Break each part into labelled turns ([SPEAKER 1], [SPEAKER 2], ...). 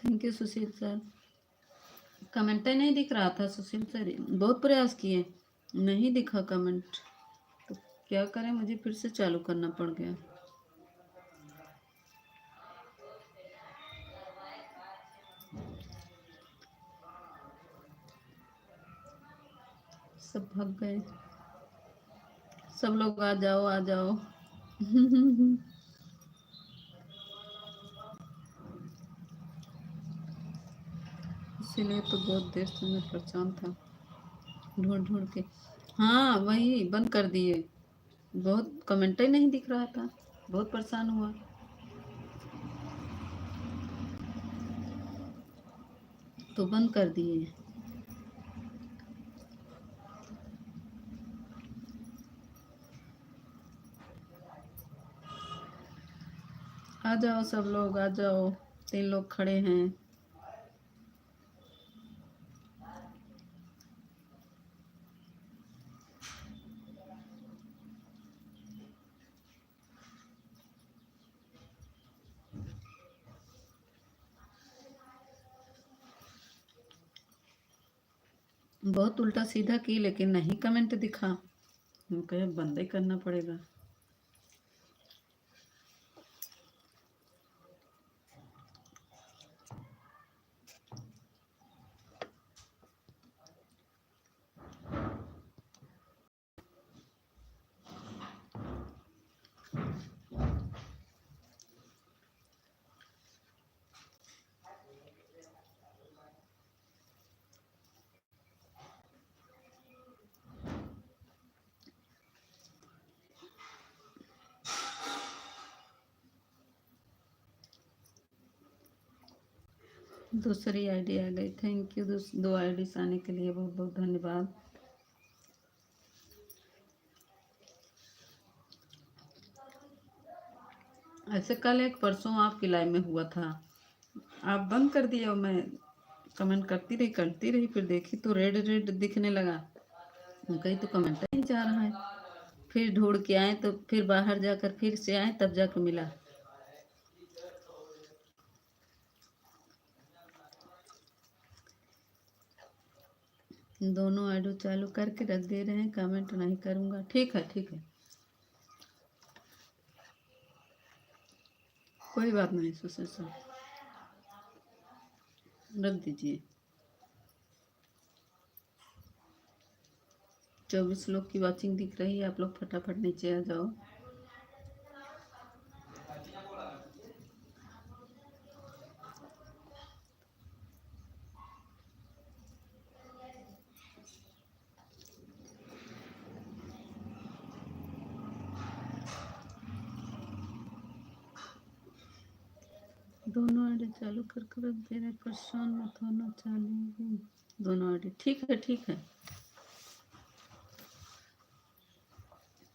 [SPEAKER 1] Thank you Sushil sir. Comment ही नहीं दिख रहा था सुशील सर, बहुत प्रयास किए, नहीं दिखा कमेंट, तो क्या करें, मुझे फिर से चालू करना पड़ गया। सब भाग गए, सब लोग आ जाओ आ जाओ। इसीलिए तो बहुत देर से मैं परेशान था, ढूंढ ढूंढ के। हाँ वही बंद कर दिए, बहुत कमेंट ही नहीं दिख रहा था, बहुत परेशान हुआ। तो बंद कर दिए। आ जाओ सब लोग आ जाओ, 3 लोग खड़े हैं। बहुत उल्टा सीधा की लेकिन नहीं कमेंट दिखा, हम कहे बंद ही करना पड़ेगा। दूसरी आईडी आ गई, थैंक यू। 2 आईडी आने के लिए बहुत बहुत धन्यवाद। ऐसे कल एक परसों आपकी लाइव में हुआ था, आप बंद कर दिए और मैं कमेंट करती रही, फिर देखी तो रेड रेड दिखने लगा, मैं कही तो कमेंट नहीं जा रहा है। फिर ढूंढ के आए तो फिर बाहर जाकर फिर से आए, तब जाकर मिला। दोनों आईडी चालू करके रख दे रहे हैं, कमेंट नहीं करूँगा। ठीक है ठीक है, कोई बात नहीं सुशील सर, रख दीजिए। 24 लोग की वॉचिंग दिख रही है, आप लोग फटाफट नीचे आ जाओ। दोनों आईडी चालू करके रख दे रहे, परेशान मत होना, चालू दोनों आईडी। ठीक है ठीक है,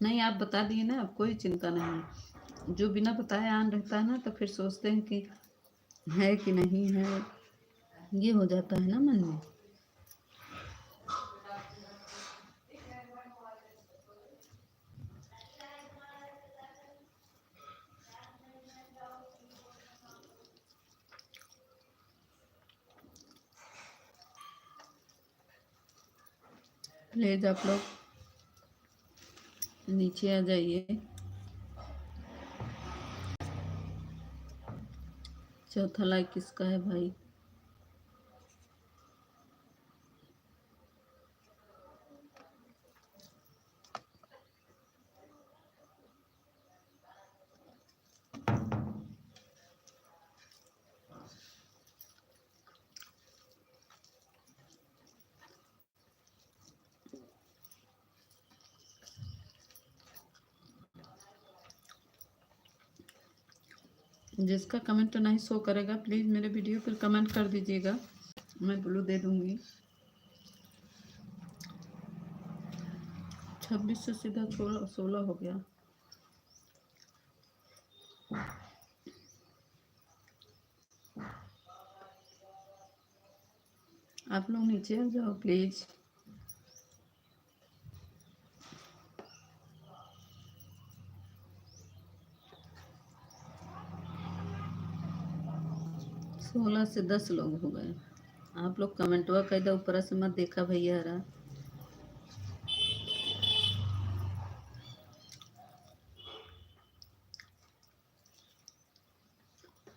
[SPEAKER 1] नहीं आप बता दिए ना, अब कोई चिंता नहीं। जो बिना बताए ऑन रहता है ना, तो फिर सोचते हैं कि है कि नहीं है, ये हो जाता है ना मन में। प्लीज आप लोग नीचे आ जाइए। चौथा लाइक किसका है भाई? जिसका कमेंट नहीं शो करेगा प्लीज़ मेरे वीडियो पर कमेंट कर दीजिएगा, मैं ब्लू दे दूंगी। 26 से सीधा 16 हो गया। आप लोग नीचे आ जाओ प्लीज़। 16 से 10 लोग हो गए। आप लोग कमेंटवा कह दो, ऊपर से मत देखा भैया हरा।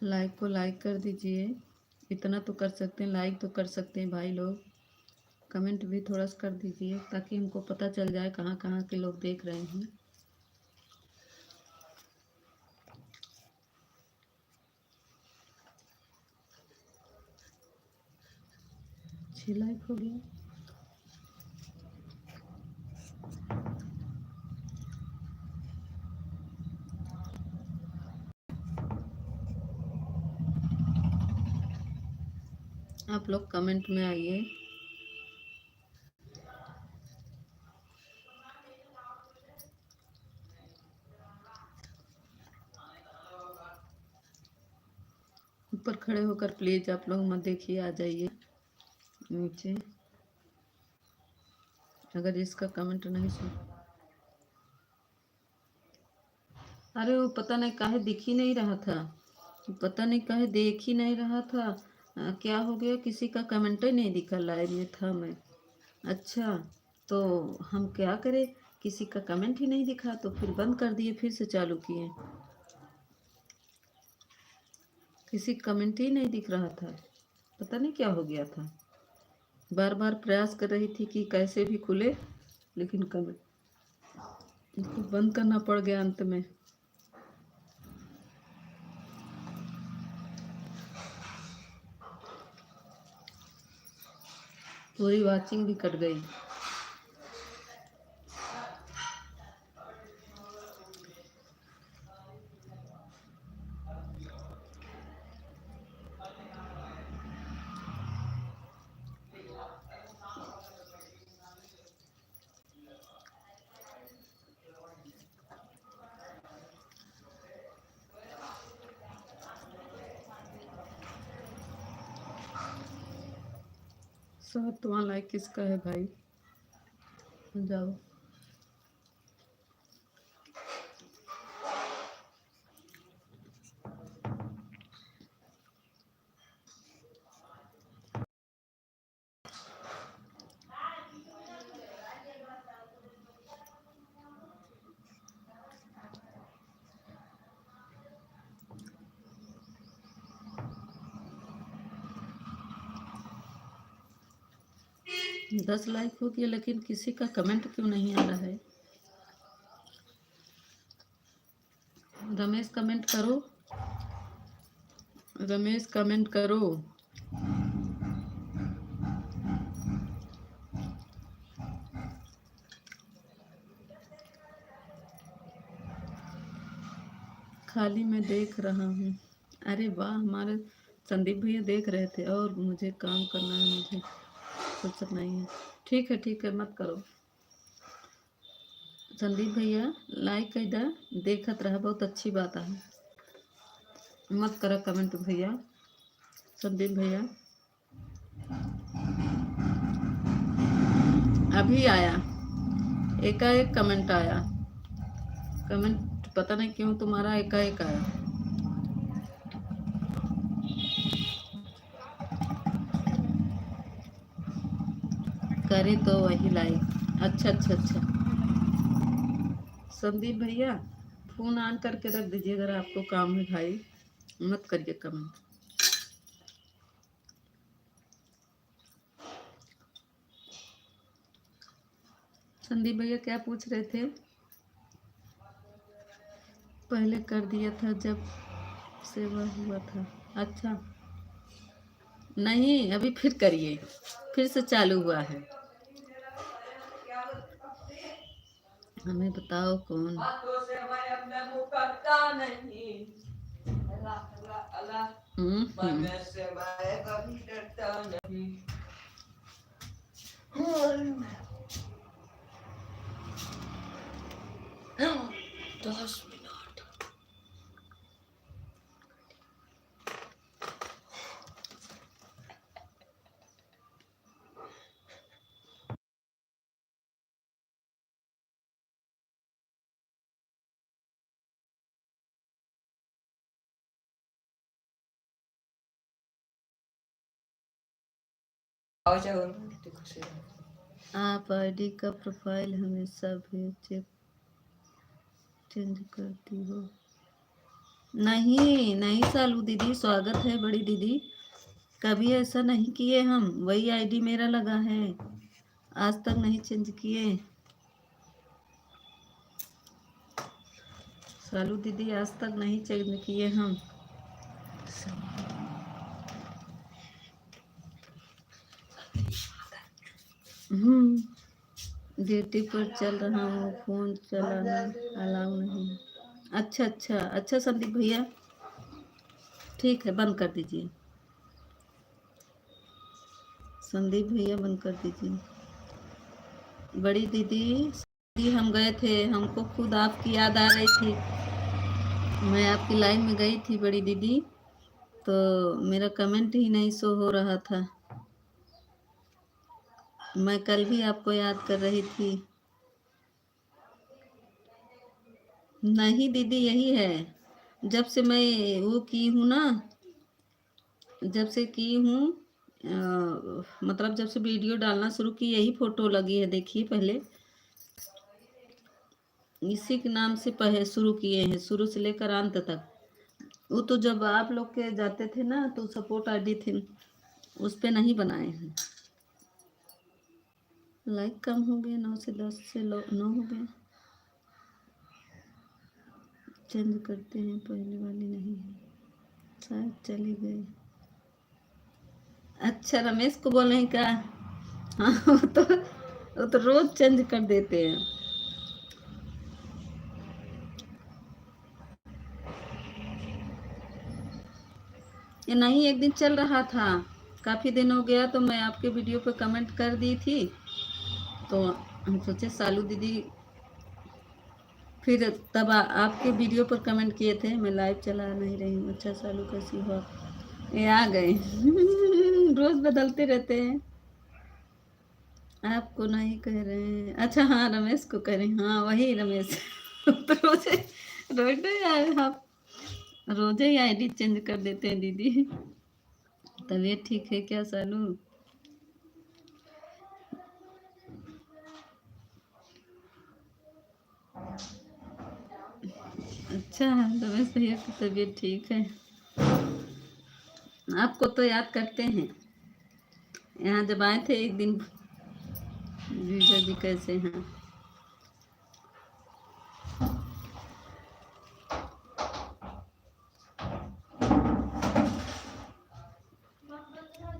[SPEAKER 1] लाइक को लाइक कर दीजिए, इतना तो कर सकते हैं, लाइक तो कर सकते हैं भाई लोग। कमेंट भी थोड़ा सा कर दीजिए ताकि हमको पता चल जाए कहाँ कहाँ के लोग देख रहे हैं। 6 लाइक हो गया। आप लोग कमेंट में आइए। ऊपर खड़े होकर प्लीज आप लोग मत देखिए, आ जाइए नीचे। अगर इसका कमेंट नहीं सुन, अरे वो पता नहीं काहे दिख ही नहीं रहा था, पता नहीं काहे देख ही नहीं रहा था। क्या हो गया, किसी का कमेंट ही नहीं दिखा, लाइव में था मैं। अच्छा, तो हम क्या करें, किसी का कमेंट ही नहीं दिखा तो फिर बंद कर दिए, फिर से चालू किए। किसी कमेंट ही नहीं दिख रहा था, पता नहीं क्या हो गया था। बार बार प्रयास कर रही थी कि कैसे भी खुले, लेकिन कमेंट इसको बंद करना पड़ गया अंत में। पूरी वॉचिंग भी कट गई। सातवां लाइक किसका है भाई, जाओ। दस लाइक हो गया, लेकिन किसी का कमेंट क्यों नहीं आ रहा है। रमेश कमेंट करो, रमेश कमेंट करो। खाली मैं देख रहा हूँ। अरे वाह, हमारे संदीप भैया देख रहे थे और मुझे काम करना है, मुझे फुर्सत नहीं है। ठीक है, मत करो। संदीप भैया लाइक इधर देखत रहा, बहुत अच्छी बात है। मत करो कमेंट भैया, संदीप भैया। अभी आया, एकाएक कमेंट आया, कमेंट पता नहीं क्यों तुम्हारा एकाएक आया। करे तो वही लाइक। अच्छा। संदीप भैया फोन ऑन करके रख दीजिए अगर आपको काम है भाई, मत करिए कमेंट। संदीप भैया क्या पूछ रहे थे, पहले कर दिया था जब सेवा हुआ था। अच्छा, नहीं अभी फिर करिए, फिर से चालू हुआ है। हमें बताओ कौन। हम्म। आप आईडी का प्रोफाइल हमेशा भी चेंज करती हो? नहीं नहीं सालू दीदी, स्वागत है बड़ी दीदी। कभी ऐसा नहीं किए हम, वही आईडी मेरा लगा है, आज तक नहीं चेंज किए। सालू दीदी आज तक नहीं चेंज किए हम। ड्यूटी पर चल रहा हूँ, फोन चलाना अलाउ नहीं। अच्छा अच्छा अच्छा संदीप भैया, ठीक है बंद कर दीजिए। संदीप भैया बंद कर दीजिए। बड़ी दीदी हम गए थे, हमको खुद आपकी याद आ रही थी। मैं आपकी लाइन में गई थी बड़ी दीदी, तो मेरा कमेंट ही नहीं शो हो रहा था। मैं कल भी आपको याद कर रही थी। नहीं दीदी यही है, जब से मैं वो की हूँ ना, जब से की हूँ, मतलब जब से वीडियो डालना शुरू की, यही फोटो लगी है, देखिए पहले इसी के नाम से पहले शुरू किए हैं, शुरू से लेकर अंत तक। वो तो जब आप लोग के जाते थे ना, तो सपोर्ट आईडी थे, उस पे नहीं बनाए हैं। लाइक कम हो गया, 9 से 10 से 9 हो गया। चेंज करते हैं, पहले वाली नहीं है, शायद चले गए। अच्छा रमेश को बोले हैं क्या? हाँ वो तो रोज चेंज कर देते हैं। ये नहीं, एक दिन चल रहा था, काफ़ी दिन हो गया, तो मैं आपके वीडियो पे कमेंट कर दी थी, तो हम सोचे सालू दीदी, फिर तब आपके वीडियो पर कमेंट किए थे, मैं लाइव चला नहीं रही हूँ। अच्छा सालू कैसी हो? ये आ गए रोज बदलते रहते हैं। आपको नहीं कह रहे हैं, अच्छा हाँ रमेश को कह रहे हैं, हाँ वही रमेश तो रोजे रोजे यार, आप रोजे ही आईडी चेंज कर देते हैं दीदी। तबीयत ठीक है क्या सालू? अच्छा रमेश भैया की तबीयत ठीक है। आपको तो याद करते हैं, यहाँ जब आए थे एक दिन, जीजा जी कैसे हैं?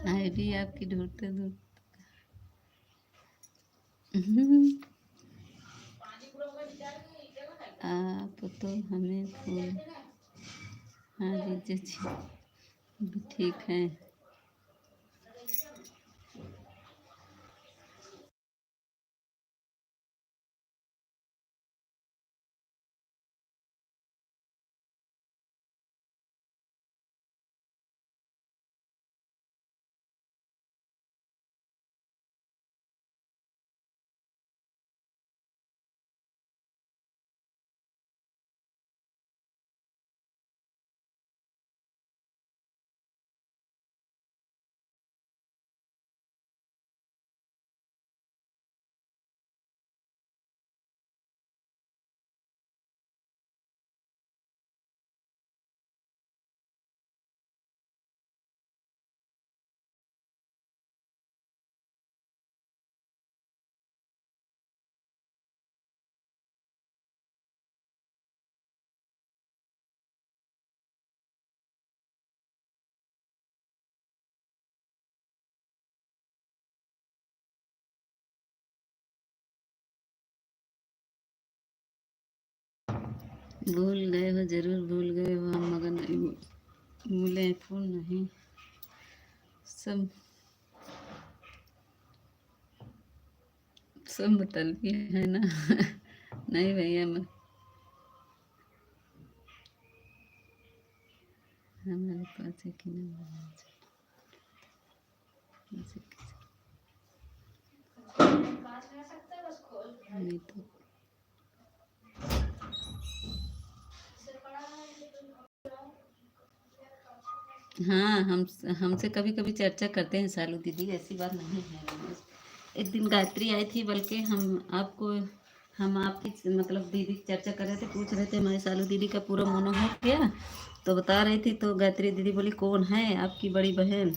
[SPEAKER 1] आईडी आपकी ढूंढते ढूंढते आप तो हमें फूल, हाँ जीजा जी भी ठीक है। भूल गए हो, जरूर भूल गए हो हम, मगर नहीं भूले, फोन नहीं, सब सब मतलबी है ना नहीं भैया, हमारे पास है कि नहीं तो हाँ, हम हमसे कभी कभी चर्चा करते हैं सालू दीदी, ऐसी बात नहीं है। एक दिन गायत्री आई थी, बल्कि हम आपकी मतलब दीदी की चर्चा कर रहे थे, पूछ रहे थे हमारे सालू दीदी का पूरा मोनो हो गया, तो बता रही थी, तो गायत्री दीदी बोली कौन है आपकी बड़ी बहन,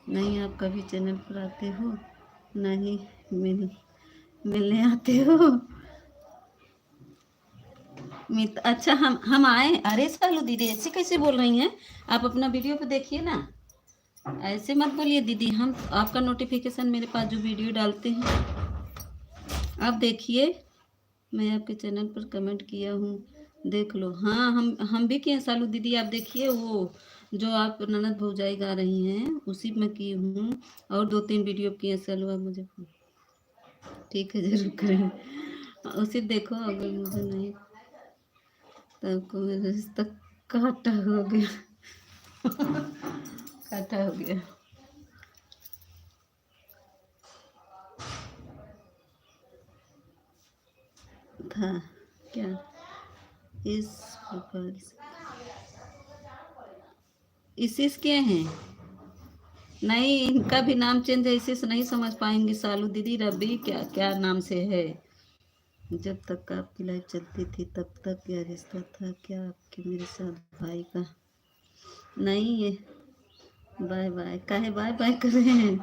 [SPEAKER 1] नहीं आप कभी चैनल पर आते हो, नहीं मिलने आते हो। अच्छा, हम आए, अरे सालू दीदी ऐसे कैसे बोल रही हैं, आप अपना वीडियो पे देखिए ना, ऐसे मत बोलिए दीदी, हम आपका नोटिफिकेशन मेरे पास जो वीडियो डालते हैं आप देखिए, मैं आपके चैनल पर कमेंट किया हूँ, देख लो। हाँ, हम भी किए सालू दीदी, आप देखिए वो जो आप ननद भौजाई गा रही हैं उसी में की हूँ, और 2-3 वीडियो किए सालू, आप मुझे ठीक है जरूर करेंगे, उसी देखो, अगर मुझे नहीं तो आपको मेरा रिश्ता काटा हो गया। काटा हो गया था क्या इस प्रोफाइल से इसी के हैं, नहीं इनका भी नाम चेंज है, इसी से नहीं समझ पाएंगे सालू दीदी, रबी क्या क्या नाम से है। जब तक आपकी लाइफ चलती थी तब तक क्या रिश्ता था क्या आपके मेरे साथ भाई का, नहीं ये बाय बाय काहे बाय बाय कर रहे हैं,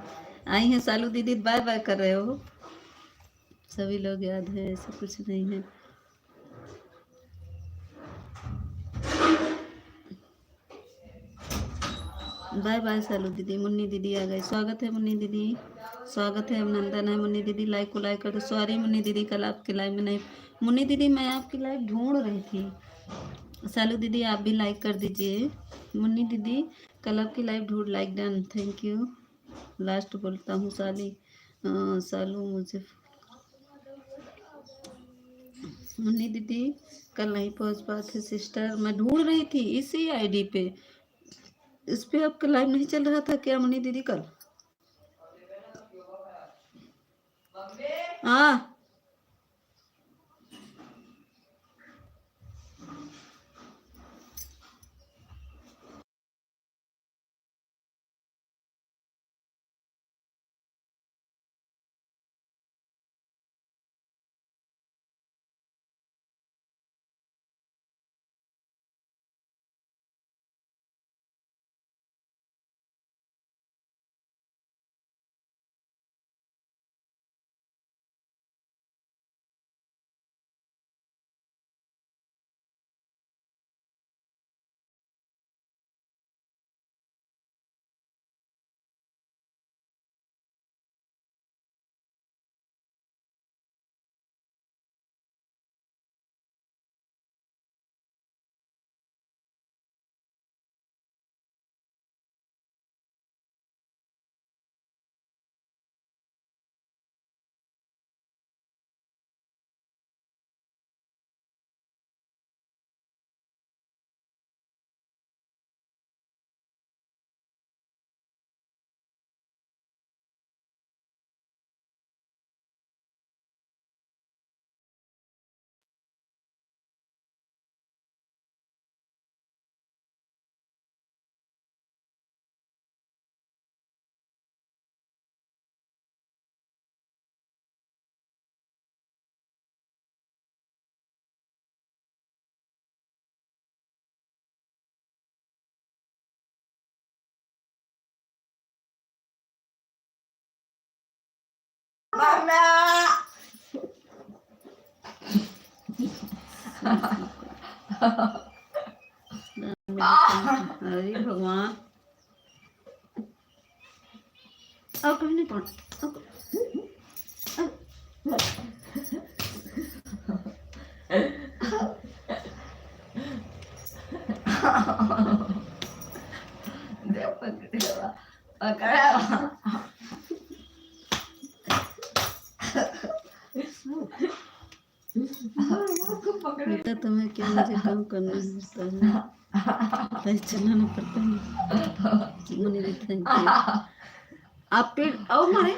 [SPEAKER 1] आई हैं सालू दीदी बाय बाय कर रहे हो, सभी लोग याद है, ऐसा कुछ नहीं है। बाय बाय सालू दीदी, मुन्नी दीदी आ गई, स्वागत है मुन्नी दीदी, स्वागत है, अभिनंदन है मुन्नी दीदी, लाइक को लाइक कर दो, सॉरी मुन्नी दीदी कल आपकी लाइव में नहीं, मुन्नी दीदी मैं आपकी लाइव ढूंढ रही थी, सालू दीदी आप भी लाइक कर दीजिए, मुन्नी दीदी कल आपकी लाइव ढूंढ, like done, thank you, last बोलता हूँ सालू मुझे, मुन्नी दीदी कल नहीं पहुँच पाते सिस्टर, मैं ढूंढ रही थी इसी आईडी पे, इस पे आपका लाइव नहीं चल रहा था क्या मुन्नी दीदी कल, हाँ अरे भगवान, अब कभी नहीं पढ़, बेटा तुम्हें क्या मुझे काम करना है, पैसे चलाना पड़ता है, मुनि दी थैंक यू, आप पेड़ आओ मारे,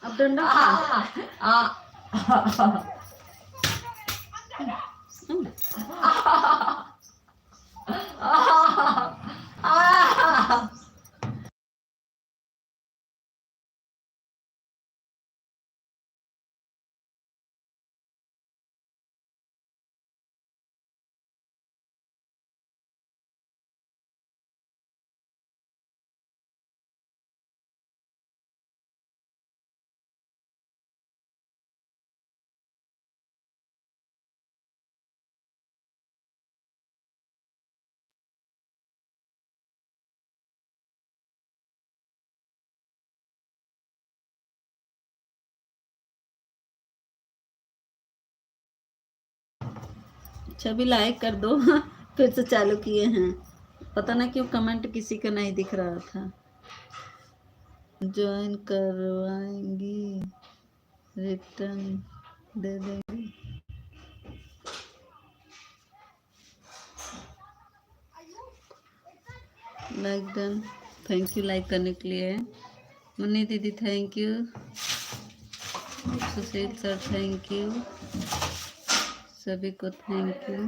[SPEAKER 1] अब डंडा छवि लाइक कर दो। फिर से चालू किए हैं, पता ना क्यों कमेंट किसी का नहीं दिख रहा था। ज्वाइन करवाएंगी, रिटर्न दे देंगी। Like done, thank you like करने के लिए। मुन्नी दीदी thank you, Sushil sir thank you, सभी को थैंक यू।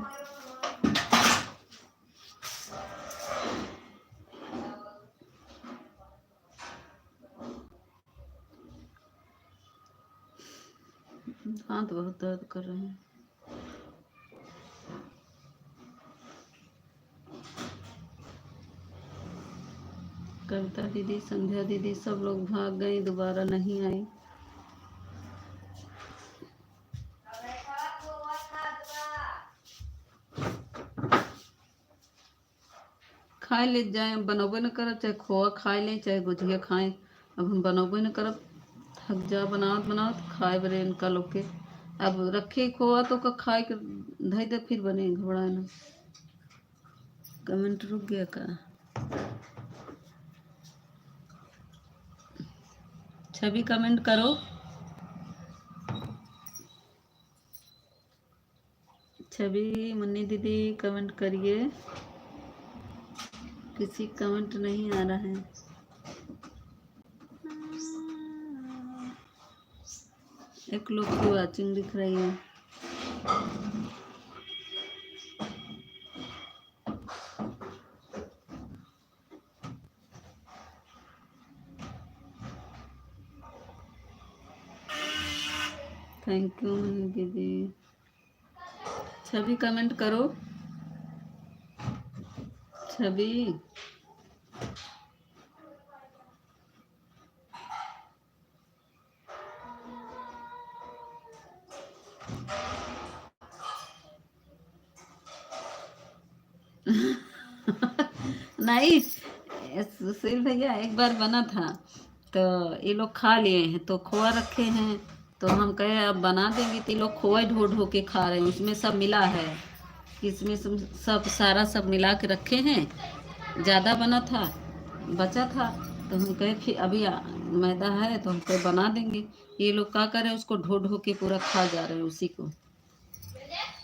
[SPEAKER 1] हाथ बहुत दर्द कर रहे हैं। कविता दीदी, संध्या दीदी सब लोग भाग गई, दोबारा नहीं आई। खाए ले जाए, बनबे न करब, चाहे खोआ खाए लें चाहे गुजिया खाएं। अब हम बनबे न करब, थक जा बनावत बनावत, खाए बरे इनका लोग के। अब रखे खोआ तो का खाए के धई दे, फिर बने घबराए ना। कमेंट रुक गया का? छवि कमेंट करो, छवि मुन्नी दीदी कमेंट करिए। किसी कमेंट नहीं आ रहा है। एक लोग की वाचिंग दिख रही है। थैंक यू मुन्नी दीदी। छवि कमेंट करो, छवि। नहीं, सुशील भैया एक बार बना था तो ये लोग खा लिए हैं, तो खोआ रखे हैं, तो हम कहे अब बना देंगे, तो ये लोग खोआ ढो ढो के खा रहे हैं, उसमें सब मिला है, इसमें सब सारा सब मिला के रखे हैं। ज़्यादा बना था, बचा था, तो हम कहे फिर अभी मैदा है तो हम कहे बना देंगे। ये लोग क्या कर रहे हैं, उसको ढो ढो के पूरा खा जा रहे हैं उसी को।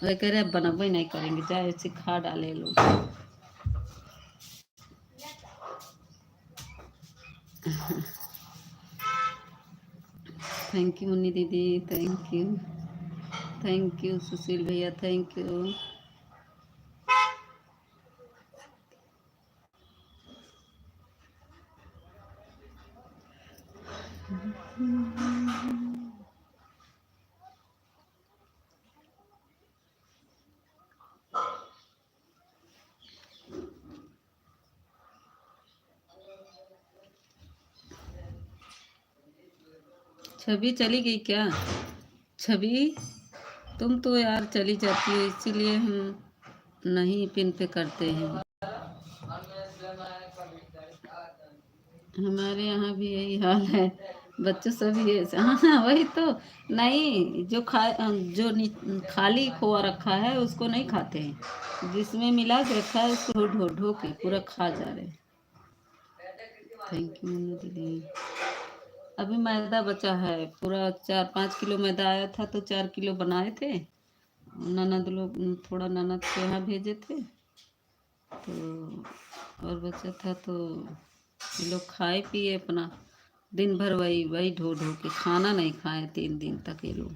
[SPEAKER 1] वे कह रहे हैं बनबे नहीं करेंगे, चाहे उसे खा डाले लोग। थैंक यू मुन्नी दीदी, thank you, thank you Sushil भैया, थैंक यू। छवि चली गई क्या? छवि तुम तो यार चली जाती हो, इसीलिए हम नहीं पिन पे करते हैं। हमारे यहाँ भी यही हाल है, बच्चों सभी ये हाँ हाँ, वही तो। नहीं, जो खाली खोआ रखा है उसको नहीं खाते हैं, जिसमें मिला के रखा है उसको ढो ढो के पूरा खा जा रहे हैं। थैंक यू मनु दीदी। अभी मैदा बचा है, पूरा 4-5 किलो मैदा आया था, तो 4 किलो बनाए थे। ननद लोग, थोड़ा ननद के यहाँ भेजे थे, तो और बचा था, तो ये लोग खाए पिए अपना, दिन भर वही वही ढो ढो के, खाना नहीं खाए 3 दिन तक ये लोग।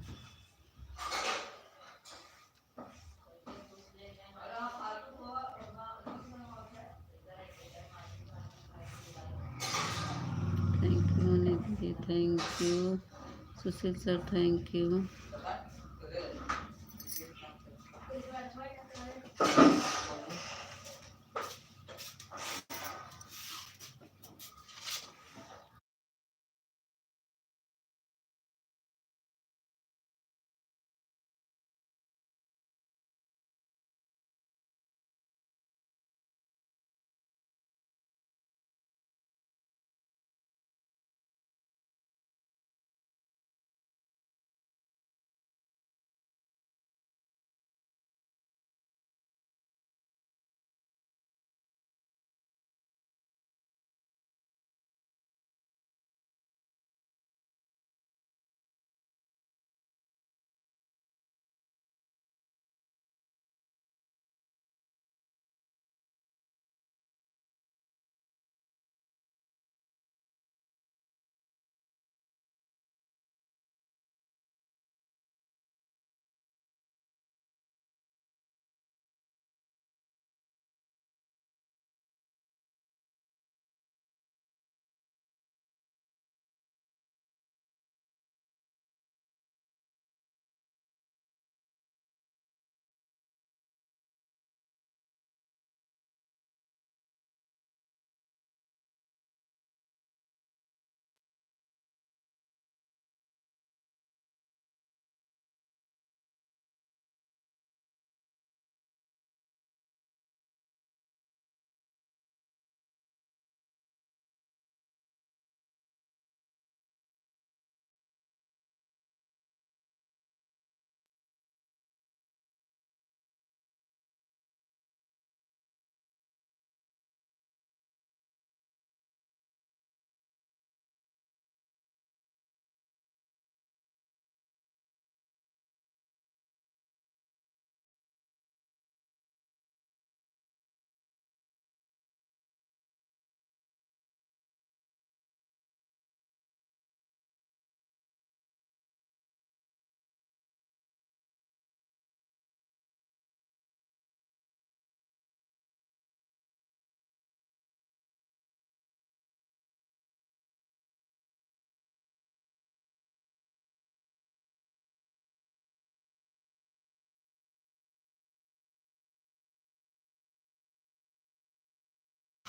[SPEAKER 1] थैंक यू मनी दीदी, thank you Sushil sir, thank you.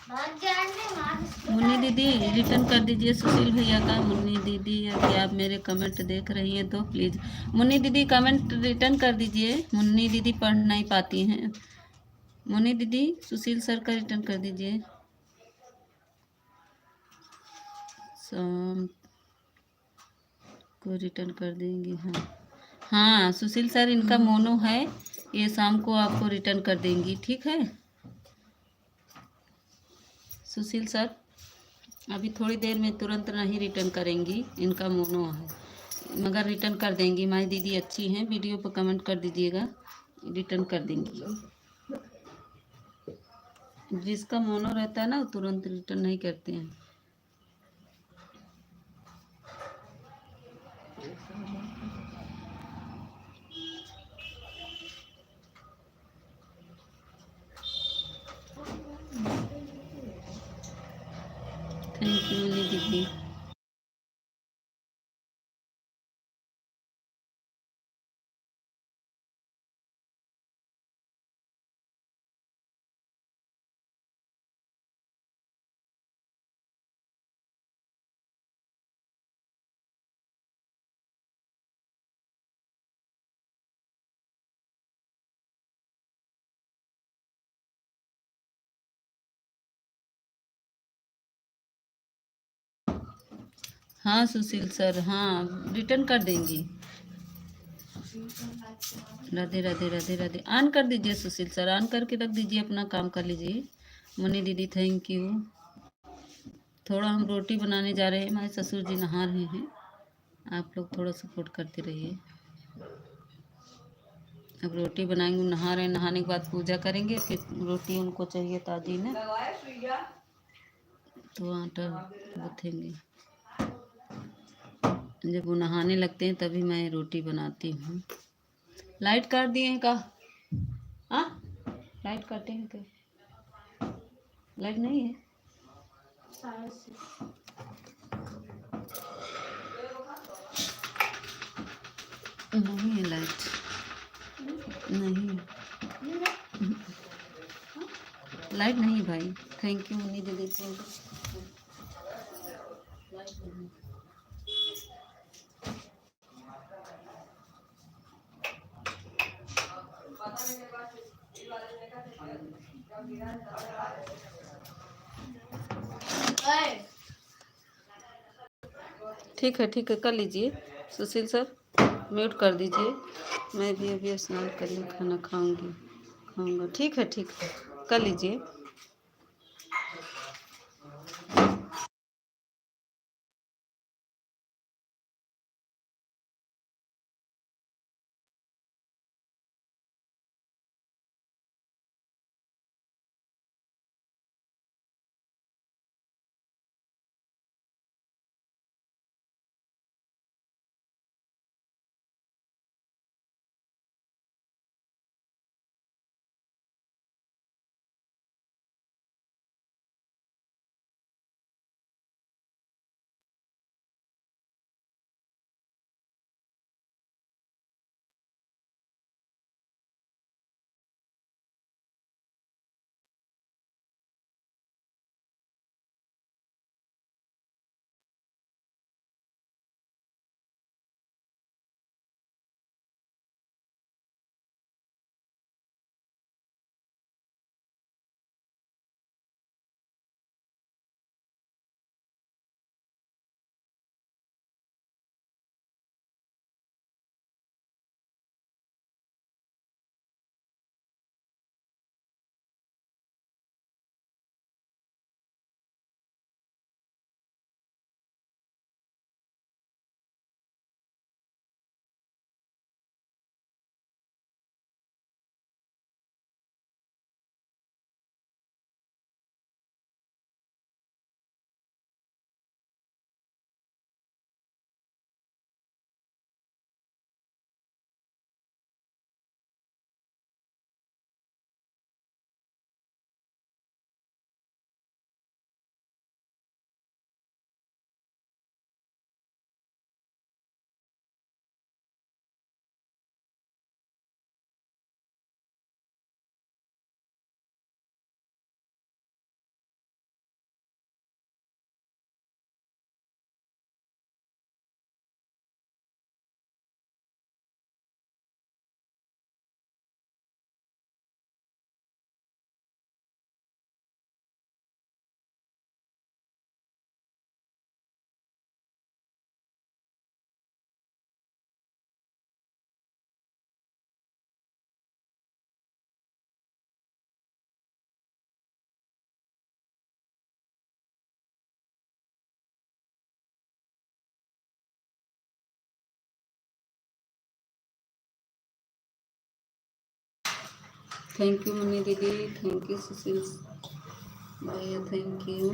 [SPEAKER 1] Munni दीदी रिटर्न कर दीजिए सुशील भैया का। मुन्नी दीदी यदि आप मेरे कमेंट देख रही हैं तो प्लीज़ मुन्नी दीदी कमेंट रिटर्न कर दीजिए। मुन्नी दीदी पढ़ नहीं पाती हैं। मुन्नी दीदी सुशील सर का रिटर्न कर दीजिए। शाम को रिटर्न कर देंगी। हाँ हाँ सुशील सर इनका मोनो है, ये शाम को आपको रिटर्न कर देंगी, ठीक है सुशील सर। अभी थोड़ी देर में तुरंत नहीं रिटर्न करेंगी, इनका मोनो है, मगर रिटर्न कर देंगी। माई दीदी अच्छी हैं, वीडियो पर कमेंट कर दीजिएगा, रिटर्न कर देंगी। जिसका मोनो रहता है ना वो तुरंत रिटर्न नहीं करते हैं। थैंक यू मुन्नी दीदी। हाँ सुशील सर, हाँ रिटर्न कर देंगी। राधे राधे राधे राधे। ऑन कर दीजिए सुशील सर, ऑन करके रख दीजिए, अपना काम कर लीजिए। मुन्नी दीदी थैंक यू। थोड़ा हम रोटी बनाने जा रहे हैं, हमारे ससुर जी नहा रहे हैं, आप लोग थोड़ा सपोर्ट करते रहिए। अब रोटी बनाएंगे, नहा रहे हैं, नहाने के बाद पूजा करेंगे, फिर रोटी उनको चाहिए ताजी ना, तो आटा गूँथेंगे। जब वो नहाने लगते हैं तभी मैं रोटी बनाती हूँ। लाइट काट दिए हैं का? हाँ लाइट काटे हैं क्या? लाइट नहीं है? नहीं है लाइट, नहीं है। लाइट नहीं भाई। थैंक यू मुन्नी दीदी। ठीक है कर लीजिए सुशील सर, म्यूट कर दीजिए। मैं भी अभी स्नान करके खाना खाऊंगा। ठीक है कर लीजिए। थैंक यू मुन्नी दीदी, थैंक यू सुशील भैया, थैंक यू।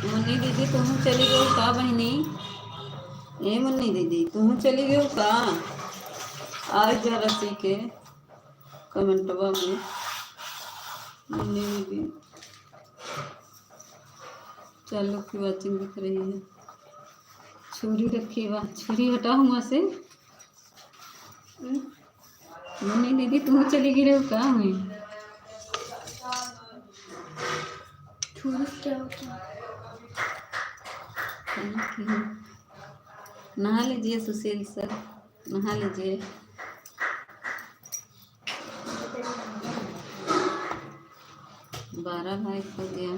[SPEAKER 1] मुन्नी दीदी तुम चली गई का बहनी? ए मुन्नी दीदी तुम चली गई का? आज जरा सी के कमेंटवा में मुन्नी दीदी चालू की वाचिंग दिख रही है। छुरी रखी हुआ, छुरी हटाओ वहाँ से। मुन्नी दीदी तुम चली गई हो का? हमें नहा लीजिए सुशील सर, नहा लीजिए। बारह लाइक हो गया।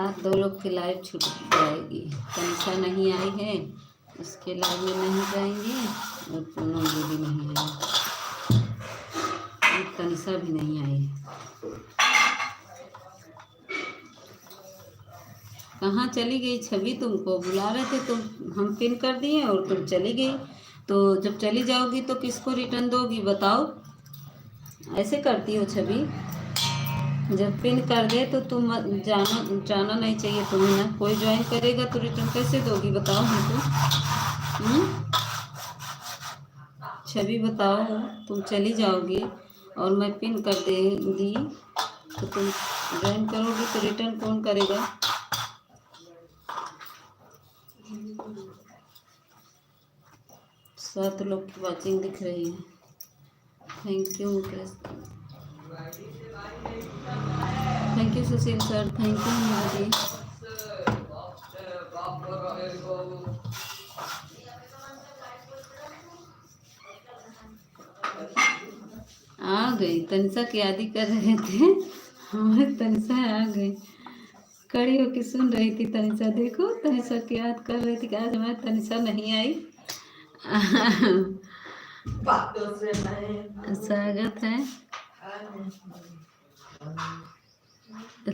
[SPEAKER 1] आज 2 लोग की लाइव छूट जाएगी। तनिषा नहीं आई है, उसके लाइव में नहीं जाएंगे, और पूनम दीदी नहीं आई, तनिषा भी नहीं आई है। कहाँ चली गई छवि? तुमको बुला रहे थे, तुम हम पिन कर दिए और तुम चली गई। तो जब चली जाओगी तो किसको रिटर्न दोगी बताओ? ऐसे करती हो छवि? जब पिन कर दे तो तुम जाना नहीं चाहिए तुम्हें ना। कोई ज्वाइन करेगा तो रिटर्न कैसे दोगी बताओ हमको? छवि बताओ, तुम चली जाओगी और मैं पिन कर दी तो तुम ज्वाइन करोगी तो रिटर्न कौन करेगा? 7 लोग की वाचिंग दिख रही है। Thank you Mukesh, thank you Sushil sir, thank you Modi. आ गई तनिषा की यादी कर रहे थे, हमारे तनिषा आ गई, खड़ी होकर सुन रही थी तनिषा। देखो तनिषा की याद कर रही थी कि आज हमारी तनिषा नहीं आई। स्वागत है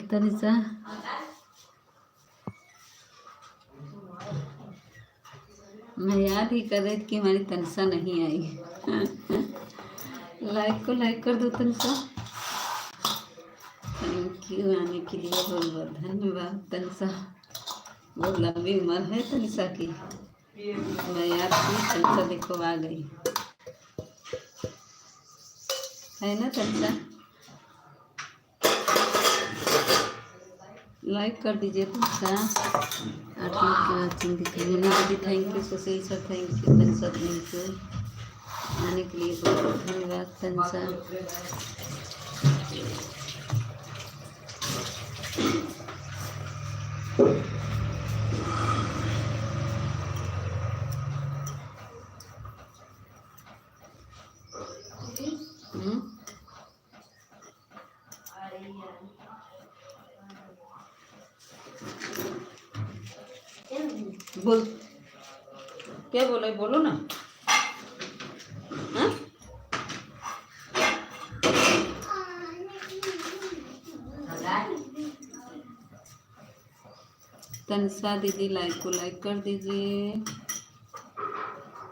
[SPEAKER 1] तनिषा। मैं याद ही कर रही थी कि हमारी तनिषा नहीं आई। लाइक को लाइक कर दो तनिषा। थैंक यू आने के लिए, बहुत बहुत धन्यवाद तनिषा। बहुत लंबी उम्र है तनिषा की। मैं याद की तनिषा देखो आ गई है ना तनिषा? लाइक कर दीजिए तनिषा। 8 लोग की वाचिंग दिख रही है। दीदी thank you, Sushil sir thank you, Tanisha thank you, आने के लिए बहुत बहुत धन्यवाद तनिषा। बोल, क्या बोला है बोलो ना। हाँ? तनिषा दीदी लाइक को लाइक कर दीजिए।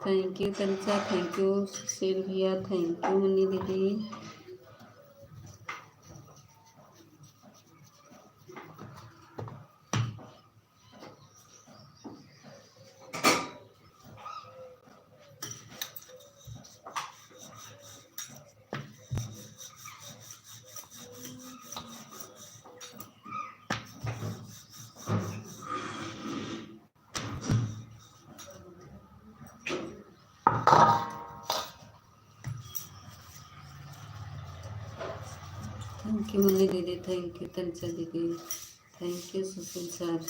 [SPEAKER 1] Thank you Tanisha, thank you Sushil भैया, थैंक यू मुन्नी दीदी। थैंक यू मुन्नी दीदी, थैंक यू तनिषा दीदी, thank you Sushil sir.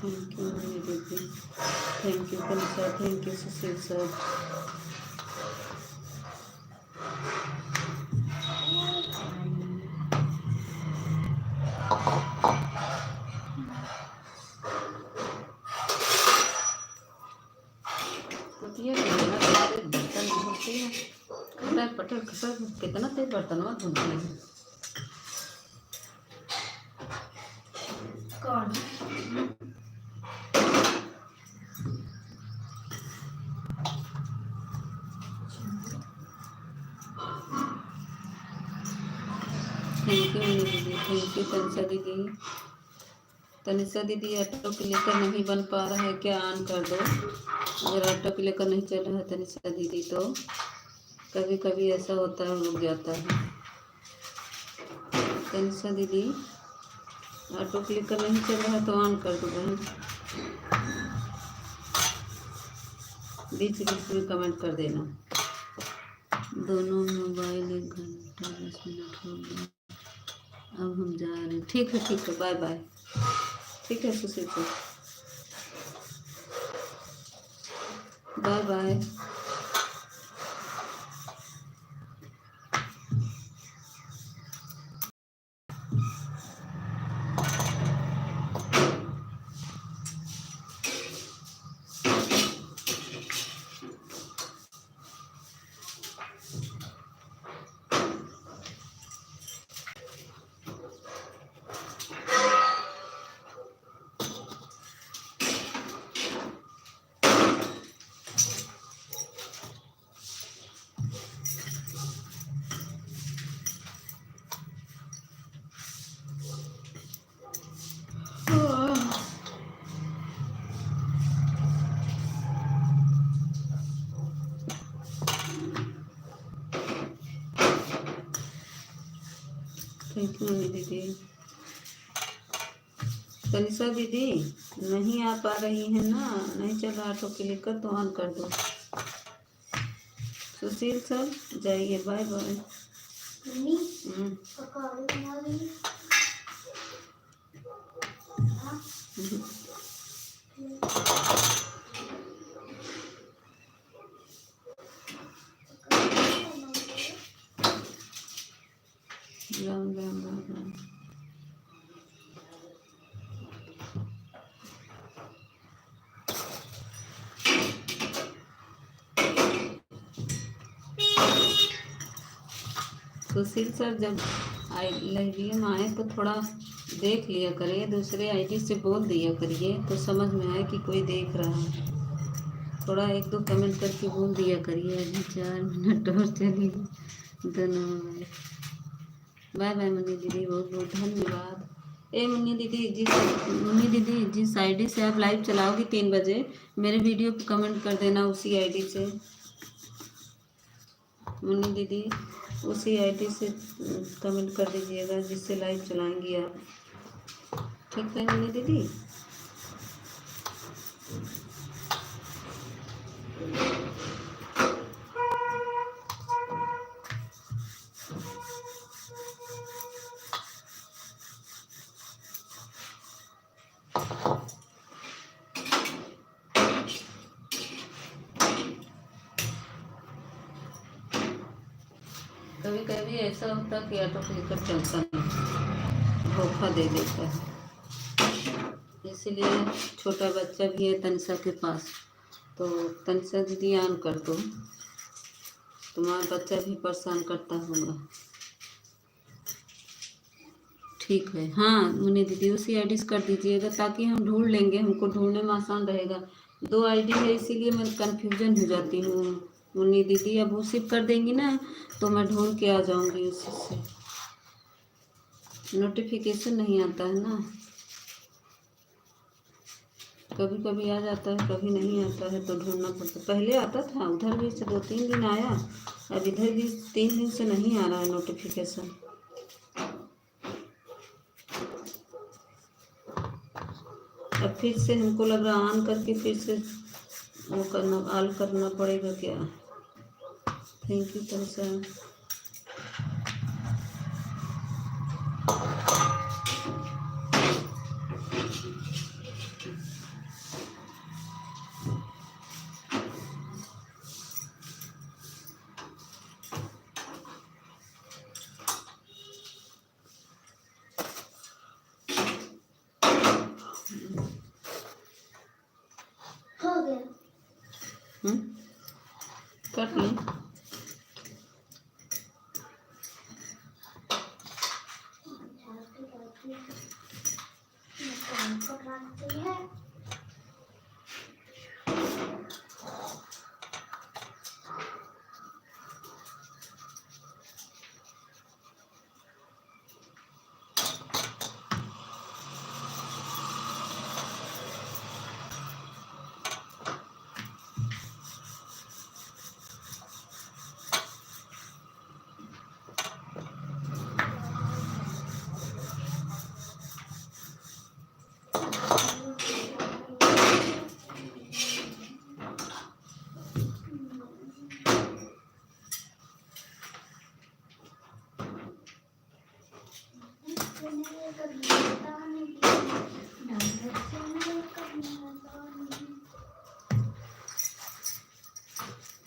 [SPEAKER 1] Thank you Munni दीदी, thank you Tanisha, thank you Sushil sir. बर्तन धोती है, खटर पटर खटर, कितना तेज बर्तन धोती है। कौन? थैंक यू मुन्नी दीदी, थैंक यू तनिषा दीदी। तनिषा दीदी ऑटो क्लिकर नहीं बन पा रहा है क्या, ऑन कर दो। अगर ऑटो क्लिकर नहीं चल रहा है तनिषा दीदी तो कभी कभी ऐसा होता है, रुक जाता है। तनिषा दीदी ऑटो क्लिकर नहीं चल रहा है तो ऑन कर दो बहन। बीच बीच में कमेंट कर देना। दोनों मोबाइल 1 घंटा 10 मिनट हो गया, अब हम जा रहे हैं। ठीक है बाय बाय। ठीक है Sushil sir, bye bye. Thank you दीदी। तनिषा दीदी नहीं आ पा रही है ना, नहीं चल रहा ऑटो क्लिकर तो ऑन कर दो। सुशील सर जाइए, बाय बाय। राम राम राम राम। सुशील सर जब लाइव आए तो थोड़ा देख लिया करिए, दूसरे आईडी से बोल दिया करिए तो समझ में आए कि कोई देख रहा है। थोड़ा 1-2 कमेंट करके बोल दिया करिए। अभी 4 मिनट और चलिए दोनों में। बाय बाय मुन्नी दीदी, बहुत बहुत धन्यवाद। मुन्नी दीदी जिस आईडी से आप लाइव चलाओगी 3 बजे, मेरे वीडियो पे कमेंट कर देना उसी आईडी से। मुन्नी दीदी उसी आईडी से कमेंट कर दीजिएगा जिससे लाइव चलाएंगी आप। ठीक है मुन्नी दीदी। कभी कभी ऐसा होता कि ऑटो क्लिकर चलता नहीं, धोखा दे देता है। इसीलिए छोटा बच्चा भी है तनिषा के पास, तो तनिषा दीदी ऑन कर दो, तुम्हारा बच्चा भी परेशान करता होगा। ठीक है, हाँ मुन्नी दीदी उसी आईडी से कर दीजिएगा ताकि हम ढूंढ लेंगे, हमको ढूंढने में आसान रहेगा। 2 आईडी है इसीलिए मैं कन्फ्यूजन हो जाती हूँ। मुन्नी दीदी अब उसी कर देंगी ना तो मैं ढूंढ के आ जाऊँगी उसी से। नोटिफिकेशन नहीं आता है ना, कभी कभी आ जाता है कभी नहीं आता है, तो ढूंढना पड़ता। पहले आता था, उधर भी से 2-3 दिन आया, अब इधर भी 3 दिन से नहीं आ रहा है नोटिफिकेशन। अब फिर से हमको लग रहा ऑन करके फिर से वो करना, ऑल करना पड़ेगा क्या। Thank you Tanisha.
[SPEAKER 2] हो गया।
[SPEAKER 1] कट लें।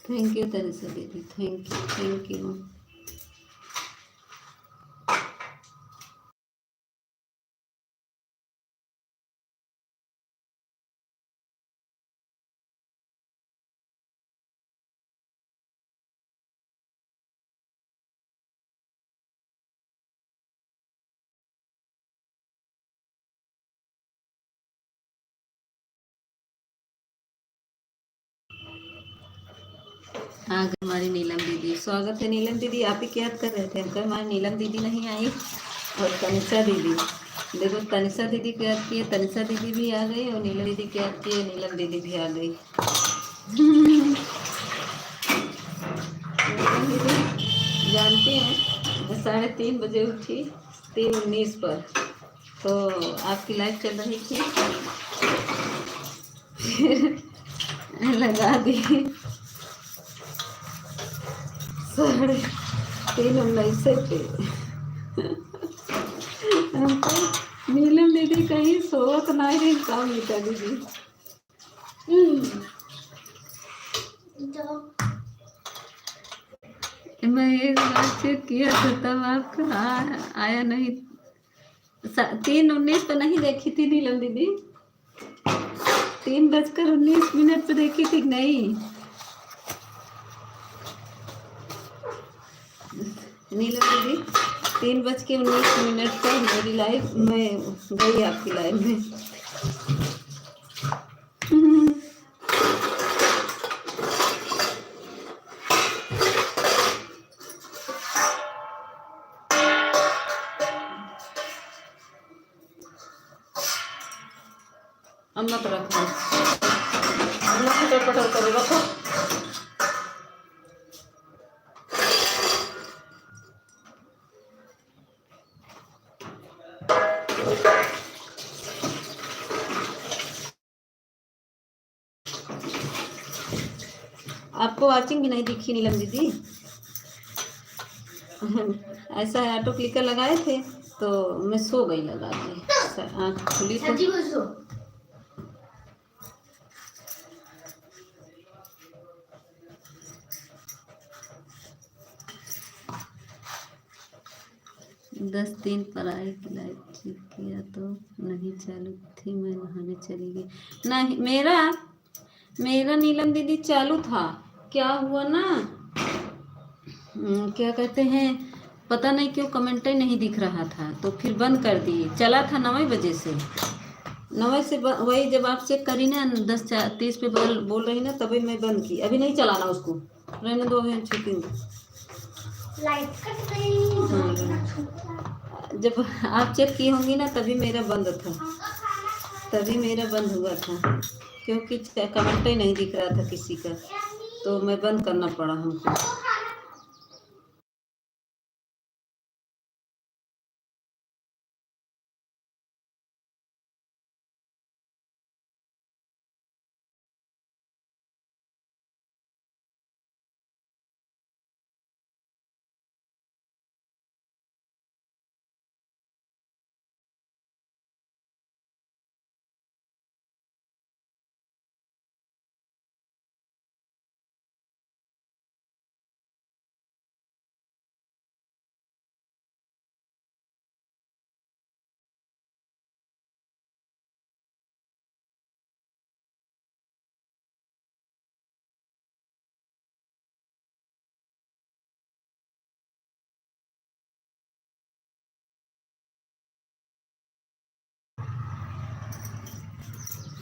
[SPEAKER 1] थैंक यू तनिषा दीदी, थैंक यू। हाँ हमारी नीलम दीदी, स्वागत है नीलम दीदी। आप ही क्या याद कर रहे थे, हमको हमारी नीलम दीदी नहीं आई। और तनिषा दीदी, देखो तनिषा दीदी को याद किए, तनिषा दीदी भी आ गई, और नीलम दीदी को याद किए, नीलम दीदी भी आ गई। नीलम दीदी जानती हैं मैं 3:30 बजे उठी, 3:19 पर, तो आपकी लाइव चल रही थी, फिर लगा दी 3:19 पे। नीलम दीदी कहीं सोत ना ही काम मीठा दीदी। मैं एक बार चेक किया था तब आपका आया नहीं। 3:19 पे नहीं देखी थी नीलम दीदी, 3:19 पे देखी थी नहीं। नीलम दीदी 3:19 पर मेरी लाइव में गई, आपकी लाइव में। अम्मा को रखो, अम्मा को चटपटा करो, रखो। आपको वाचिंग भी नहीं दिखी नीलम दीदी। ऐसा है, ऑटो क्लिकर लगाए थे तो मैं सो गई लगा के। आँख खुली तो 10 दिन पढ़ाई की लाइट ठीक किया तो नहीं चालू थी, मैं नहाने चली गई। नहीं, मेरा नीलम दीदी चालू था। क्या हुआ ना, क्या कहते हैं, पता नहीं क्यों कमेंट ही नहीं दिख रहा था, तो फिर बंद कर दिए। चला था 9 बजे से, 9 से वही जब आप चेक करी ना 10:30 पे बोल रही ना, तभी मैं बंद की। अभी नहीं चलाना उसको, रहने दो, अभी छूटेंगे। लाइट कट गई। जब आप चेक की होंगी ना तभी मेरा बंद था, तभी मेरा बंद हुआ था, क्योंकि कमेंट ही नहीं दिख रहा था किसी का, तो मैं बंद करना पड़ा हमको।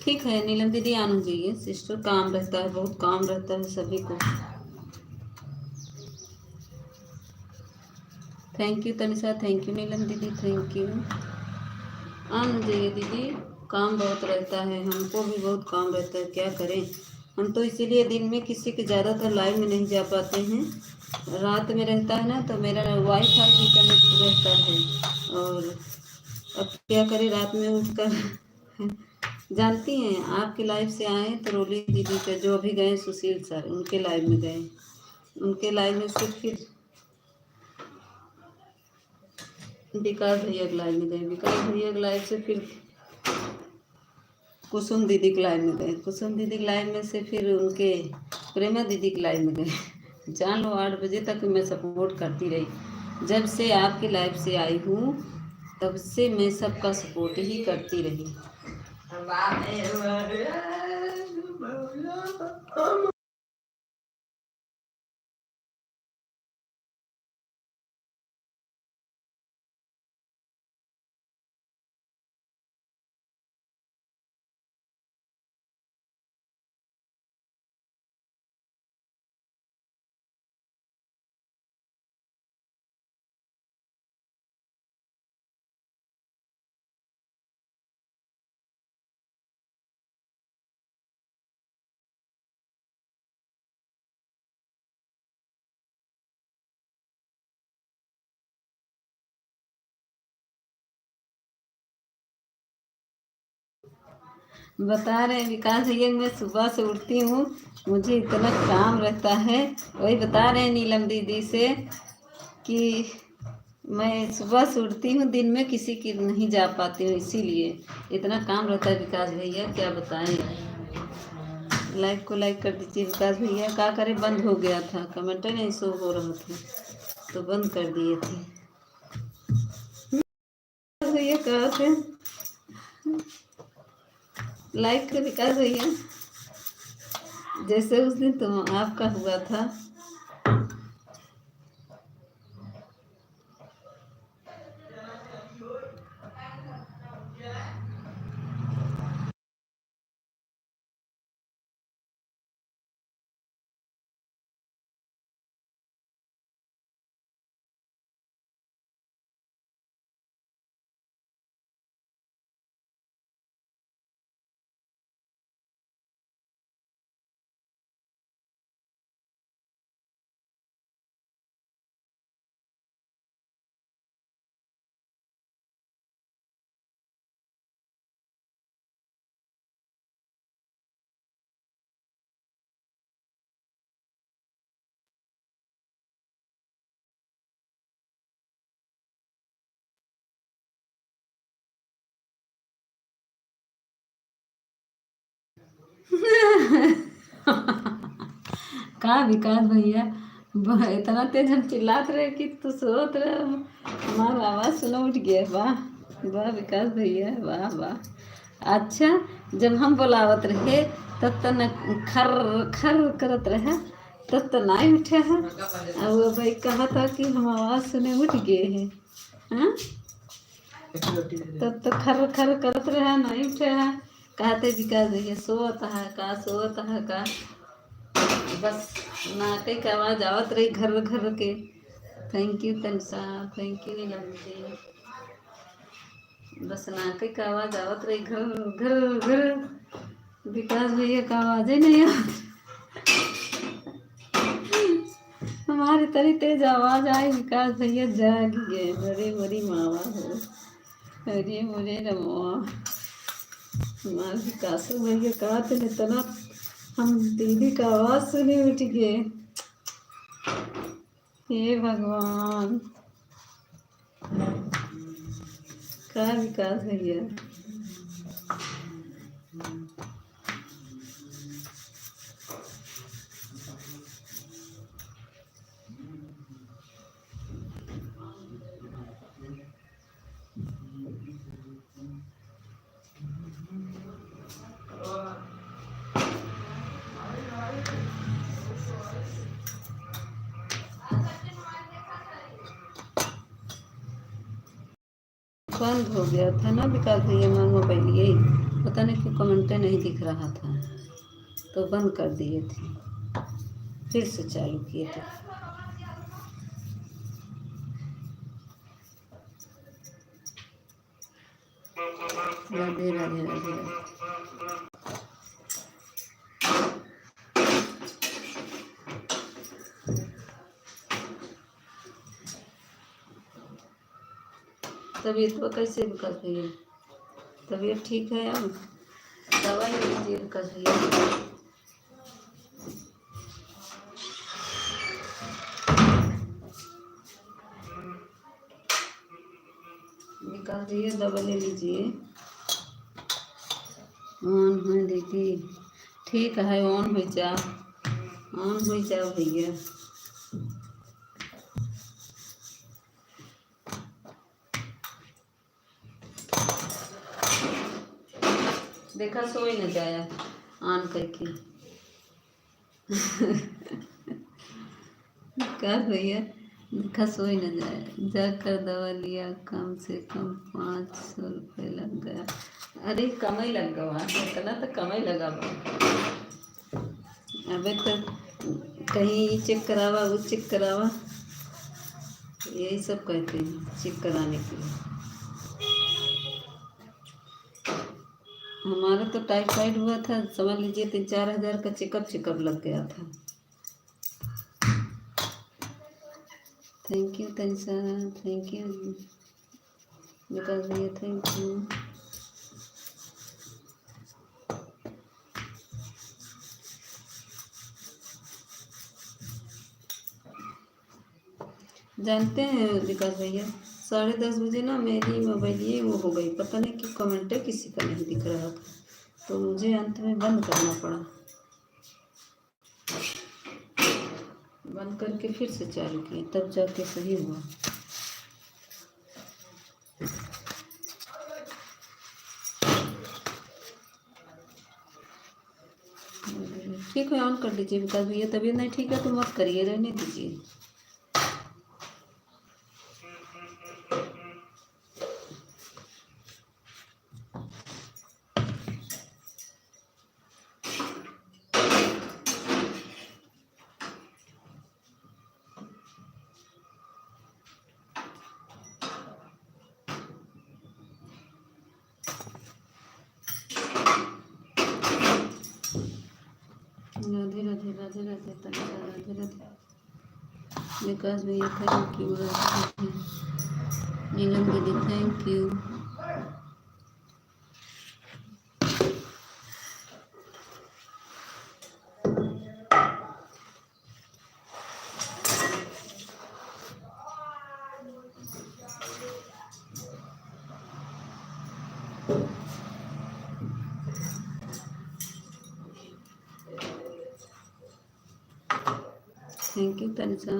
[SPEAKER 1] ठीक है नीलम दीदी, आना चाहिए सिस्टर, काम रहता है, बहुत काम रहता है सभी को। Thank you Tanisha, thank you Neelam दीदी, थैंक यू। आना चाहिए दीदी, काम बहुत रहता है, हमको भी बहुत काम रहता है, क्या करें। हम तो इसीलिए दिन में किसी के ज़्यादातर लाइव में नहीं जा पाते हैं। रात में रहता है ना, तो मेरा वाईफाई भी कनेक्ट रहता है, और अब क्या करें, रात में उठकर जानती हैं, आपके लाइव से आए तो रोली दीदी का, जो अभी गए सुशील सर, उनके लाइव में गए, उनके लाइव में से फिर विकास भैया के लाइव में गए, विकास भैया के लाइव से फिर कुसुम दीदी के लाइव में गए, कुसुम दीदी के लाइव में से फिर उनके प्रेमा दीदी के लाइव में गए। जान लो 8 बजे तक मैं सपोर्ट करती रही। जब से आपके लाइव से आई हूँ तब से मैं सबका सपोर्ट ही करती रही। बता रहे हैं विकास भैया, मैं सुबह से उठती हूँ, मुझे इतना काम रहता है। वही बता रहे हैं नीलम दीदी से कि मैं सुबह से उठती हूँ, दिन में किसी की नहीं जा पाती हूँ, इसीलिए इतना काम रहता है। विकास भैया क्या बताएं, लाइक को लाइक कर दीजिए। विकास भैया क्या करें, बंद हो गया था, कमेंट नहीं शो हो रहा था, तो बंद कर दिए थे। भैया कहा थे लाइक कर, विकास भैया जैसे उस दिन तुम आपका हुआ था। कहा विकास भैया, इतना तेज हम चिल्लाते रहे कि तू सोच रहे, हमारा आवाज़ सुनो उठ गया। वाह वाह विकास भैया, वाह वाह। अच्छा, जब हम बोलावत रहे तब तो न खर खर करत रहे, तब तो ना ही उठे हैं। और वो भाई कहा था कि हम आवाज़ सुने उठ गए हैं। हाँ, तब तो खर खर करत रहे, नहीं उठे हैं। कहते विकास भैया सोता है का, सोता है का। बस नाटे की आवाज़ आवत रही घर घर के। Thank you Taunsa, thank you Neelam ji. बस नाटे की आवाज़ आवत रही घर घर घर। विकास भैया का आवाज़ ही नहीं आवत। हमारी तरी तेज आवाज़ आई, विकास भैया जाग गए। बड़े बड़ी मावा हो, अरे मुझे रमोआ। हमारे विकास भैया कहा थे इतना, हम दीदी का आवाज़ सुने उठ गए। हे भगवान, का विकास भैया। बंद हो गया था ना विकास भैया हमारा मोबाइल, यही पता नहीं क्यों कमेंटे नहीं दिख रहा था, तो बंद कर दिए थे, फिर से चालू किए थे। राधे राधे राधे राधे। तबीयत तो कैसे विकास भैया, तबीयत ठीक है अब? दवाई लीजिए विकास भैया। विकास भैया दवा ले लीजिए। ऑन हो दीदी, ठीक है ऑन हो जाओ, ऑन हो जाओ भैया। देखा सो ही न जाया ऑन करके। विकास भैया देखा सो ही न जाए, जाकर दवा लिया, कम से कम 500 रुपये लग गया। अरे कम ही लग गया, इतना तो कम ही लगा। अबे तो कहीं चेक करावा, वो चेक करावा, यही सब कहते हैं चेक कराने के लिए। हमारा तो टाइफाइड हुआ था, समझ लीजिए 3-4 हज़ार का चेकअप लग गया था। Thank you Tanisha, thank you Vikas भैया, थैंक यू। जानते हैं विकास भैया, 10:30 बजे ना मेरी मोबाइल ये वो हो गई, पता नहीं क्यों कमेंट किसी का नहीं दिख रहा था, तो मुझे अंत में बंद करना पड़ा। बंद करके फिर से चालू किए, तब जाके सही हुआ। ठीक है ऑन कर दीजिए विकास भैया। तबीयत नहीं ठीक है तो मत करिए, रहने दीजिए। राधे राधे राधे राधे तनिषा, राधे राधे विकास भैया, थैंक यू। राधे राधे नीलम दीदी, thank you. Tanisha.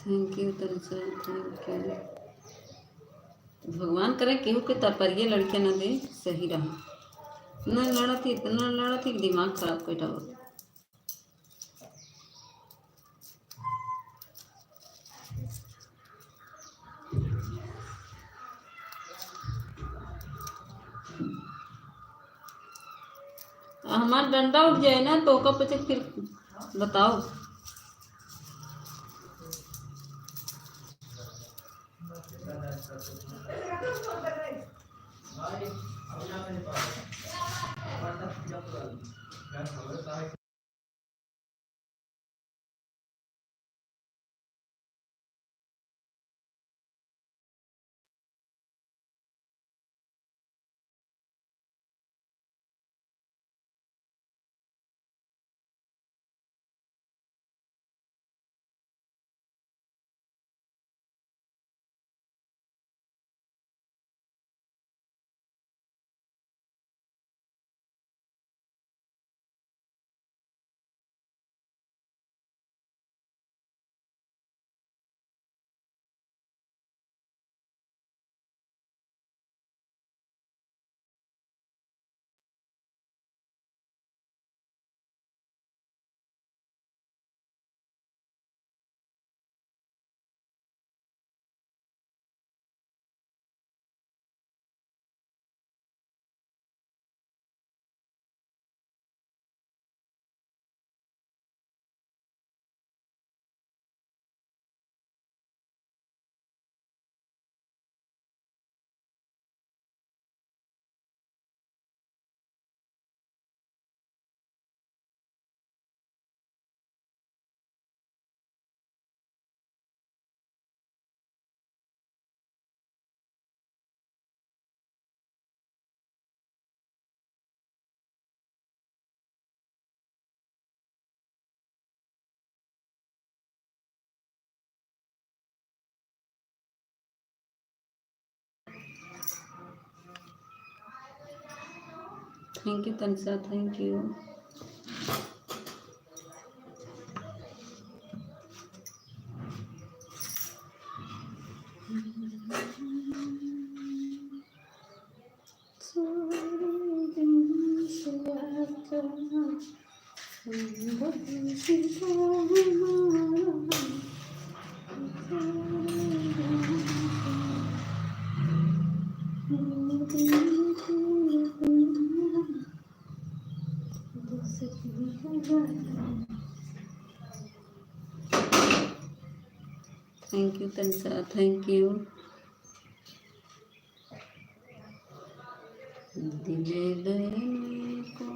[SPEAKER 1] Thank you Tanisha, thank you. भगवान करे केहू के तरपरिए लड़के न दे, सही रहा। न लड़त थी, इतना लड़त थी कि दिमाग खराब कर डाल। हमारा डंडा उठ जाए ना तो ओकर पीछे फिर बताओ। Thank you Tanisha, thank you. Thank you Tanisha, thank you. दिले लेने को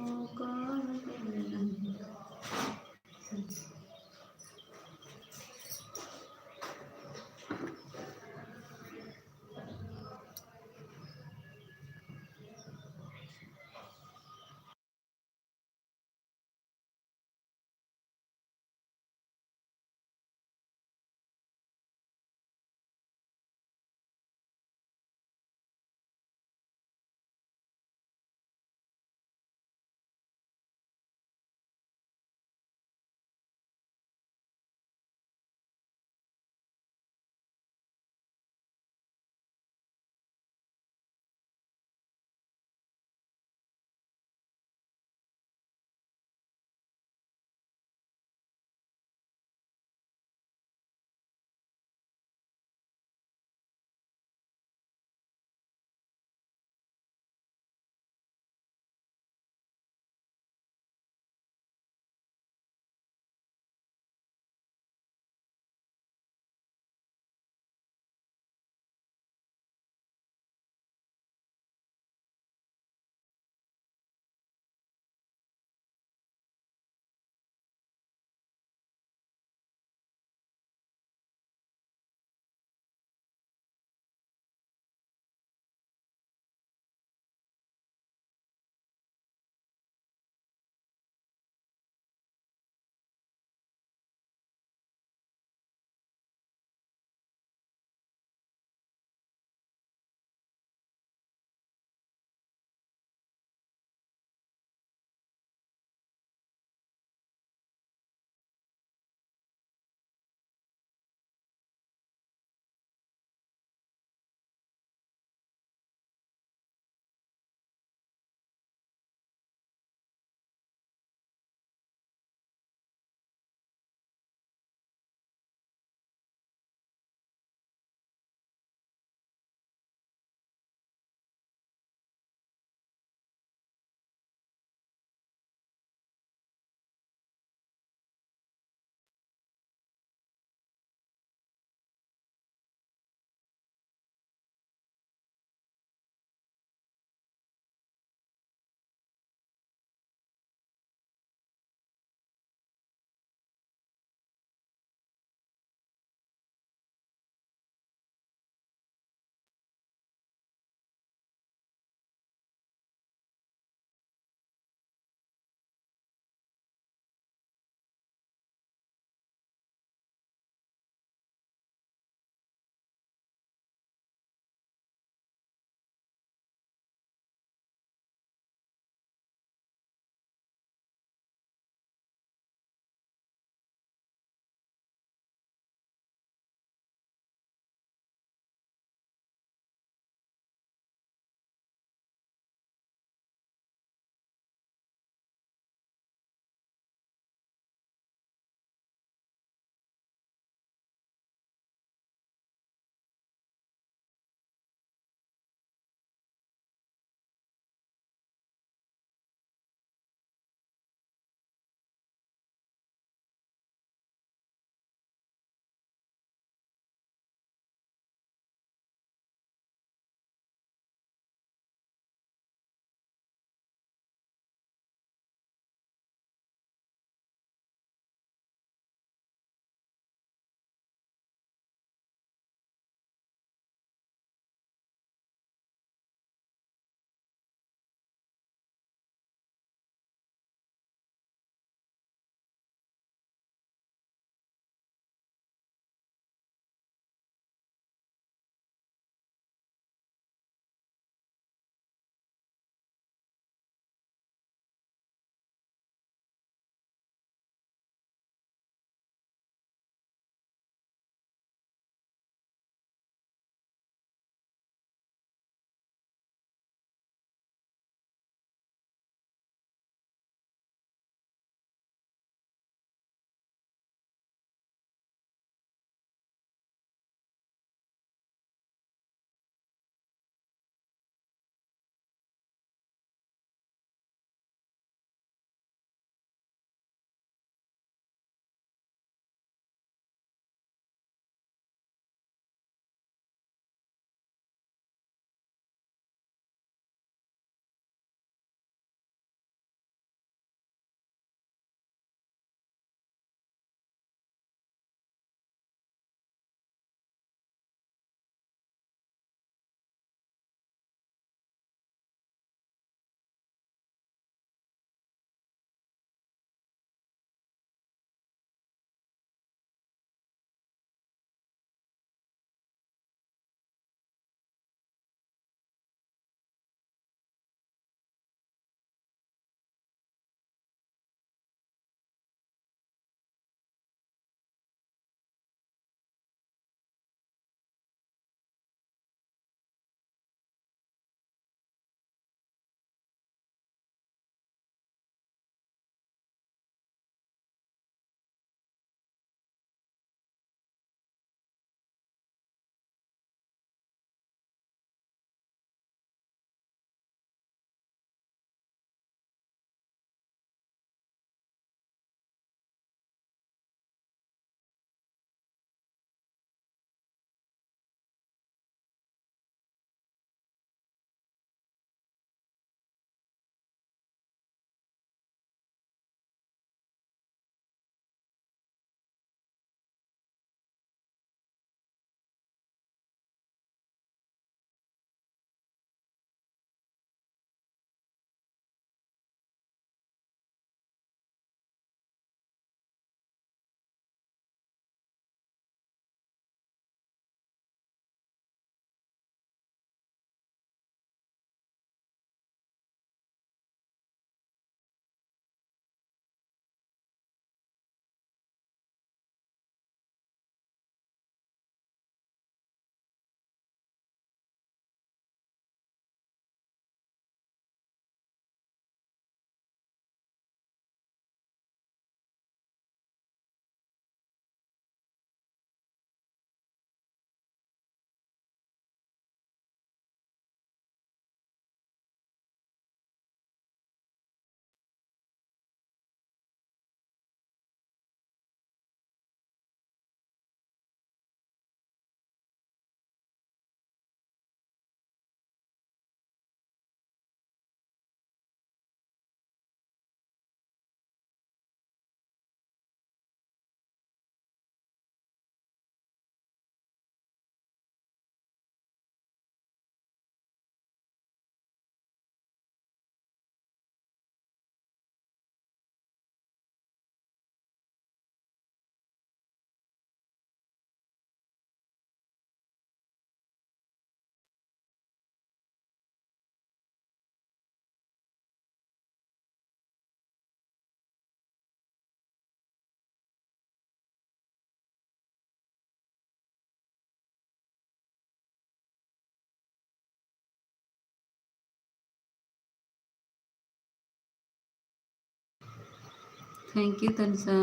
[SPEAKER 1] थैंक यू तनिषा।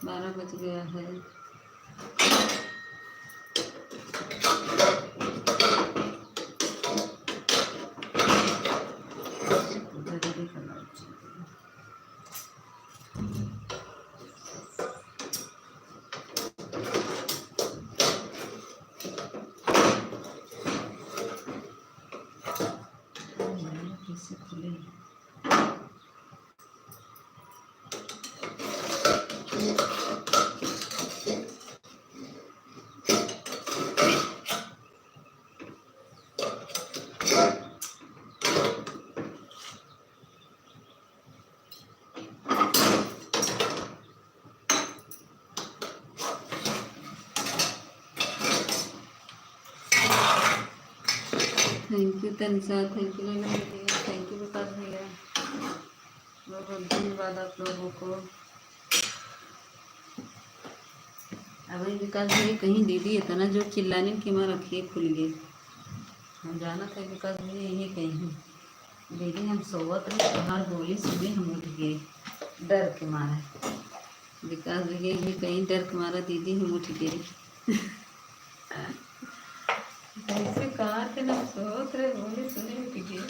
[SPEAKER 1] 12 बज गया है। जल्दी करना चाहिए। कैसे खुले? Thank you Tanisha, thank you Neelam दीदी, थैंक यू विकास भैया, बहुत बहुत धन्यवाद आप लोगों को। अभी विकास भैया कहीं दीदी इतना जो चिल्लाने की माँ रखिए खुल गए। हम जाना था विकास भैया यही कहीं दीदी हम सोवत रहे तुम्हार बोली सुनी हम उठ गए डर के मारे। विकास भैया यही कहीं डर के मारा दीदी हम उठ गए। ऐसे कहा थे ना सोच रहे बोले सुने उठ गए।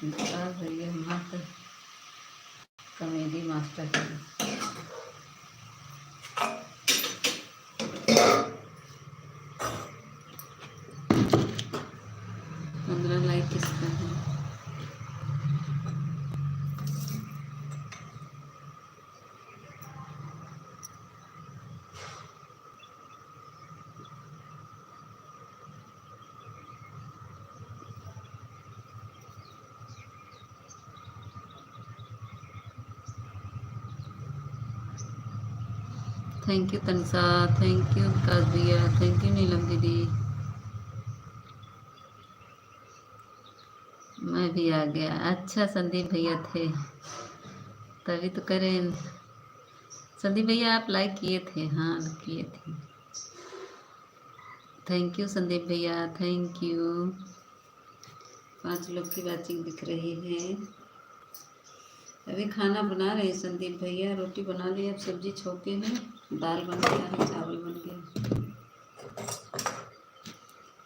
[SPEAKER 1] विकास भैया मस्त कॉमेडी मास्टर है। 15 लाइक किसका है? Thank you Tanisha, thank you Vikas भैया, थैंक यू नीलम दीदी। मैं भी आ गया। अच्छा संदीप भैया थे तभी तो करें। संदीप भैया आप लाइक किए थे? हाँ किए थे। थैंक यू संदीप भैया, थैंक यू। 5 लोग की वाचिंग दिख रही है। अभी खाना बना रहे हैं संदीप भैया, रोटी बना ली, अब सब्जी छोके हैं, दाल बन गया है, चावल बन गया।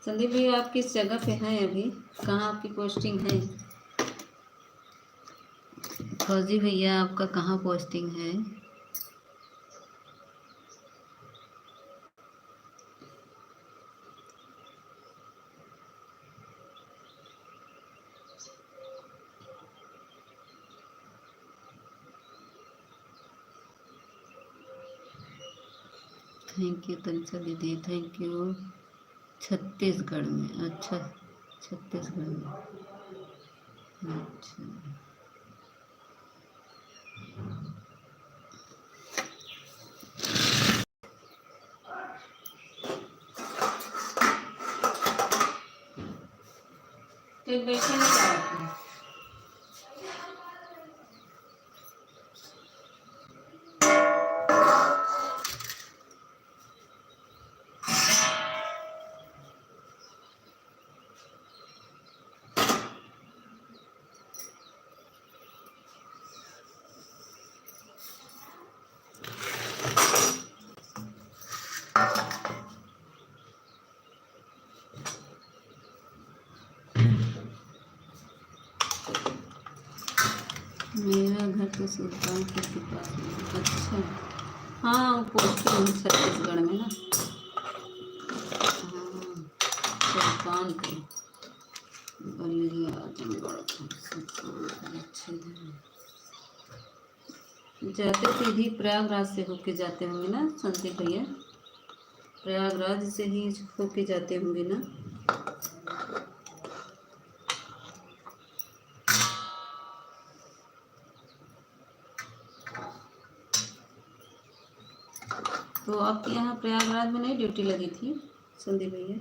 [SPEAKER 1] संदीप भैया आप किस जगह पे हैं अभी? कहाँ आपकी पोस्टिंग है? फौजी भैया आपका कहाँ पोस्टिंग है? थैंक यू तनिषा दीदी, थैंक यू। छत्तीसगढ़ में? अच्छा छत्तीसगढ़ में, अच्छा। फिर बैठे नहीं जाते। मेरा घर तो सुल्तानपुर के पास में। अच्छा हाँ वो पोस्टिंग है छत्तीसगढ़ में ना। हाँ सुल्तानपुर बलिया आजमगढ़ सुल्तानपुर। अच्छा जाते सीधी प्रयागराज से होके जाते होंगे ना संदीप भैया? प्रयागराज से ही होके जाते होंगे ना? तो आपके यहाँ प्रयागराज में नहीं ड्यूटी लगी थी संदीप भैया?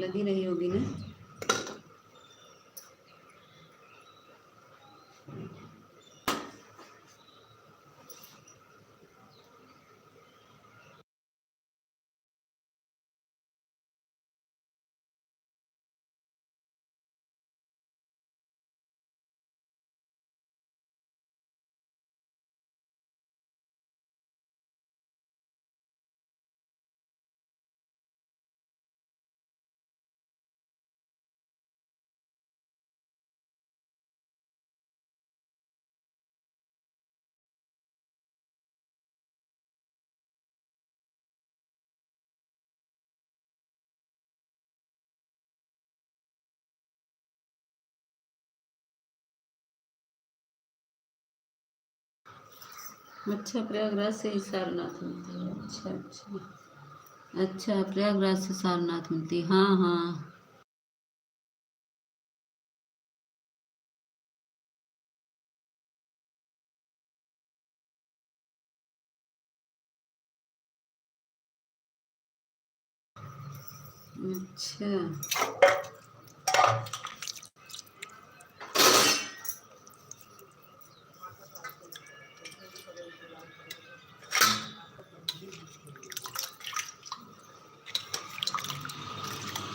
[SPEAKER 1] लगी रही होगी ना? अच्छा, प्रयागराज से ही सारनाथ मिलती है। अच्छा अच्छा। अच्छा, प्रयागराज से सारनाथ मिलती है, हाँ हाँ। अच्छा।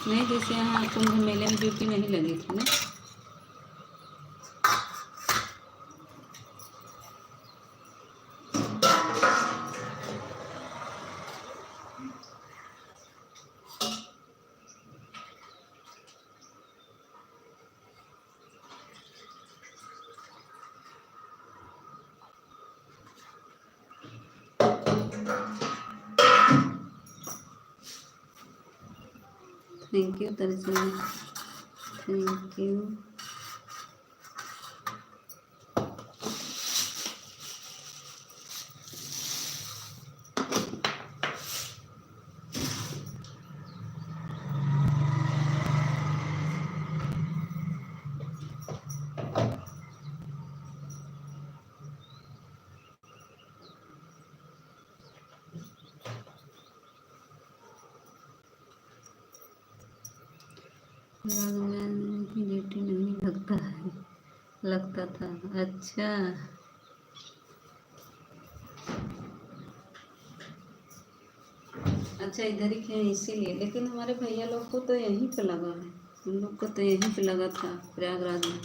[SPEAKER 1] नहीं, जैसे यहाँ कुंभ मेले में ड्यूटी नहीं लगी थी ना। Thank you Darshan, thank you. Prayagraj की ड्यूटी नहीं लगता है, लगता था। अच्छा। अच्छा, इधर ही है इसीलिए, लेकिन हमारे भैया लोग को तो यहीं पे लगा है, उन लोग को तो यहीं पे लगा था प्रयागराज में।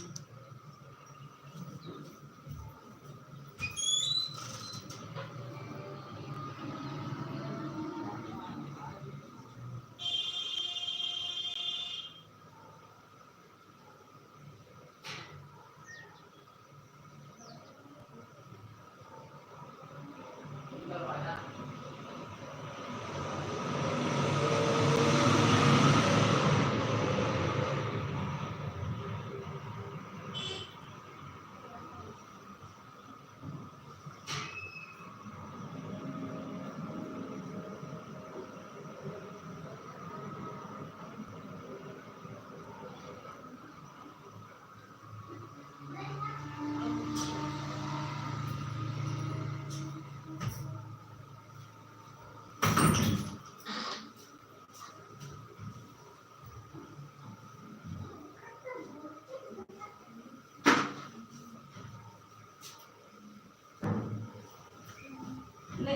[SPEAKER 1] ले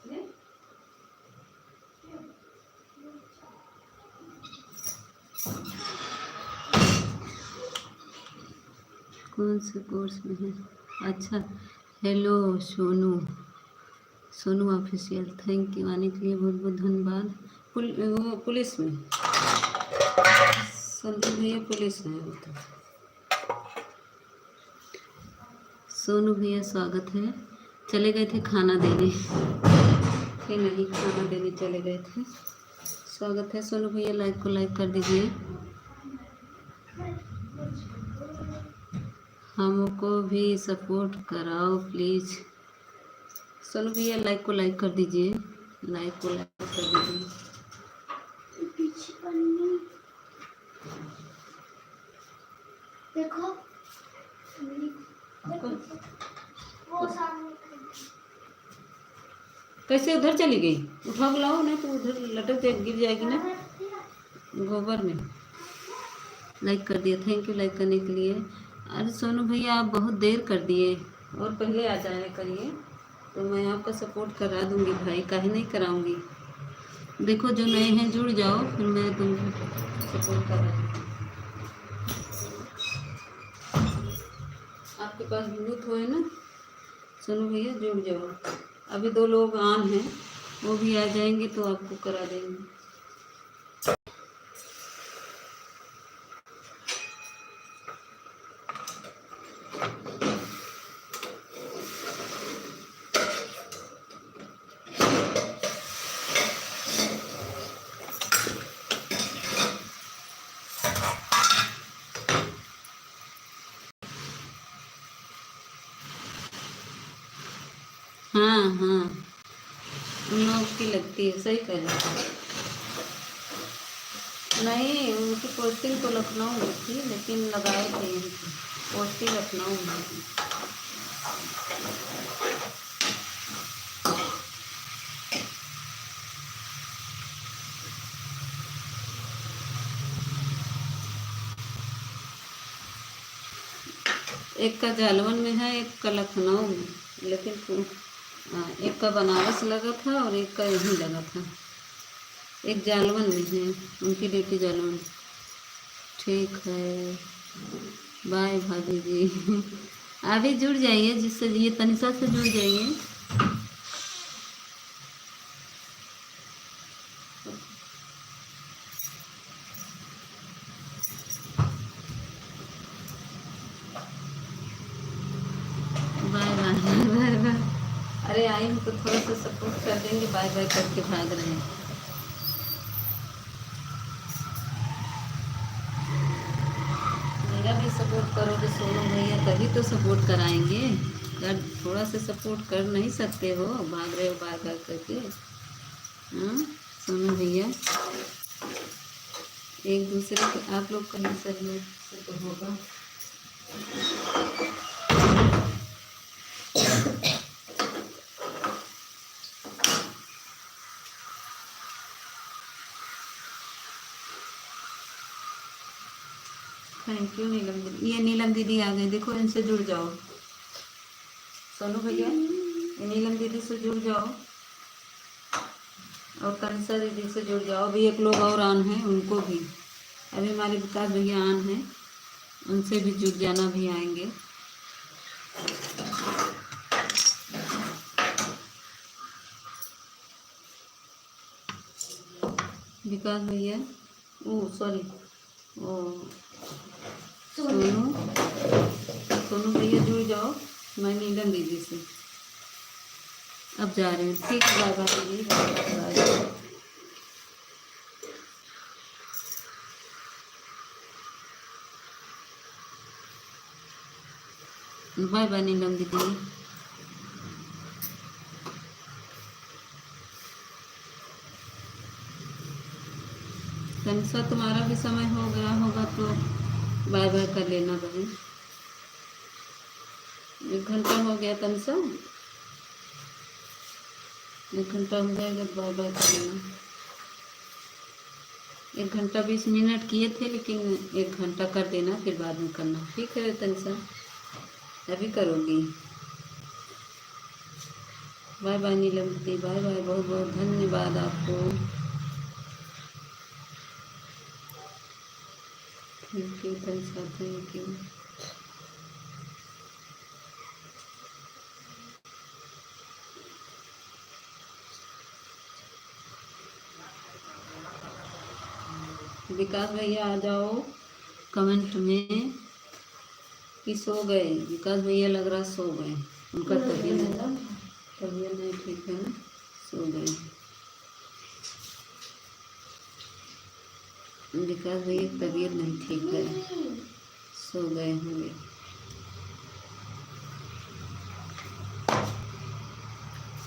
[SPEAKER 1] ले। कौन से कोर्स में है? अच्छा। Hello Sonu, Sonu official, thank you, आने के लिए बहुत बहुत धन्यवाद। वो पुलिस में, संतु भैया पुलिस में है वो तो। सोनू भैया स्वागत है। चले गए थे खाना देने, फिर नहीं खाना देने चले गए थे। स्वागत है सोनू भैया, लाइक को लाइक कर दीजिए। हमको भी सपोर्ट कराओ प्लीज़। सोनू भैया लाइक को लाइक कर दीजिए, लाइक को लाइक कर दीजिए। देखो वो सामने कैसे उधर चली गई? उठा बुलाओ ना, तो उधर लटक जाए, गिर जाएगी ना गोबर में। लाइक कर दिया, थैंक यू लाइक करने के लिए। अरे सोनू भैया आप बहुत देर कर दिए, और पहले आ जाया करिए तो मैं आपका सपोर्ट करा दूंगी भाई, काहे नहीं कराऊंगी। देखो जो नए हैं जुड़ जाओ, फिर मैं तुमको सपोर्ट कर रहा हूँ। आपके पास ब्लूटूथ हो है ना सोनू भैया, जुड़ जाओ। अभी 2 लोग ऑन हैं, वो भी आ जाएंगे तो आपको करा देंगे। हाँ हाँ, उन लोगों की लगती है, सही कह रहे हैं। नहीं, उनकी पोस्टिंग तो लखनऊ में थी, लेकिन लगाए थे यहीं पे, पोस्टिंग लखनऊ में थी। एक का जालवन में है, एक का लखनऊ में, लेकिन एक का बनारस लगा था और एक का यहीं लगा था। एक जालवन में है, उनकी ड्यूटी जालवन। ठीक है, बाय भाभी जी। आप भी जुड़ जाइए, जिससे ये तनिषा से जुड़ जाइए। Bye bye bye bye. अरे आई हूँ तो थोड़ा सा सपोर्ट कर देंगे, बाय बाय करके भाग रहे हैं। मेरा भी सपोर्ट करोगे सोनू भैया, तभी तो सपोर्ट कराएंगे। कर थोड़ा सा सपोर्ट कर नहीं सकते हो, भाग रहे हो बाय बाय करके। हाँ सोनू भैया, एक दूसरे के आप लोग कहीं सहयोग से तो होगा। थैंक यू नीलम दीदी। ये नीलम दीदी आ गई, देखो इनसे जुड़ जाओ। सोनू भैया, ये नीलम दीदी से जुड़ जाओ और तनिषा दीदी से जुड़ जाओ। अभी एक लोग और आन हैं, उनको भी अभी हमारे विकास भैया आन हैं, उनसे भी जुड़ जाना, भी आएंगे। विकास भैया, ओ सॉरी, ओ सोनू, सोनू भैया जुड़ जाओ। मैं नीलम दीदी से अब जा रही हूँ। ठीक है, बाय बाय दीदी, बाय बाय। बाय बाय नीलम दीदी। तनिषा, तुम्हारा भी समय हो गया होगा तो बाय बाय कर लेना बहन। 1 घंटा हो गया तनिषा, 1 घंटा हो जाएगा तो बाय बाय कर लेना। 1 घंटा 20 मिनट किए थे, लेकिन 1 घंटा कर देना, फिर बाद में करना। ठीक है तनिषा, अभी करूँगी। बाय बाय नीलम दीदी, बाय बाय, बहुत बहुत धन्यवाद आपको। Thank you Tanisha, thank you. Vikas भैया आ जाओ कमेंट में कि सो गए। विकास भैया लग रहा सो गए, उनका तबीयत नहीं ठीक है ना, सो गए। विकास भैया की तबीयत नहीं ठीक है, सो गए होंगे।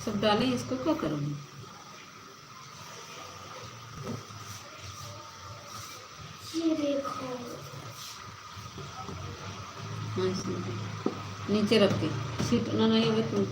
[SPEAKER 1] सब डालें, इसको क्या करूँगी। हाँ इसमें नीचे रख के सीट ना, नहीं अभी तुम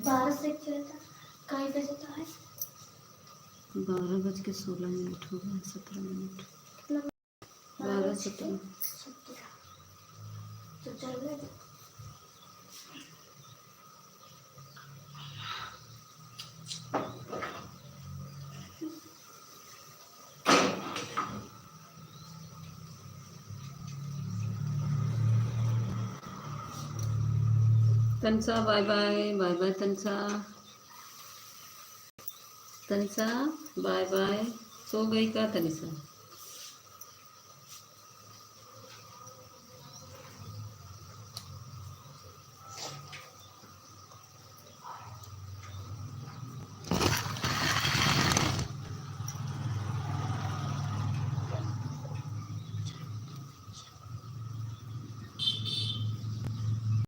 [SPEAKER 2] 12 से चलता कई बजे तो है
[SPEAKER 1] 12:16 हो गए 17 मिनट
[SPEAKER 2] कितना
[SPEAKER 1] 12:17
[SPEAKER 2] तो चल गए
[SPEAKER 1] तनसा बाय बाय बाय बाय तनसा तनिषा बाय बाय सो गई का तनिषा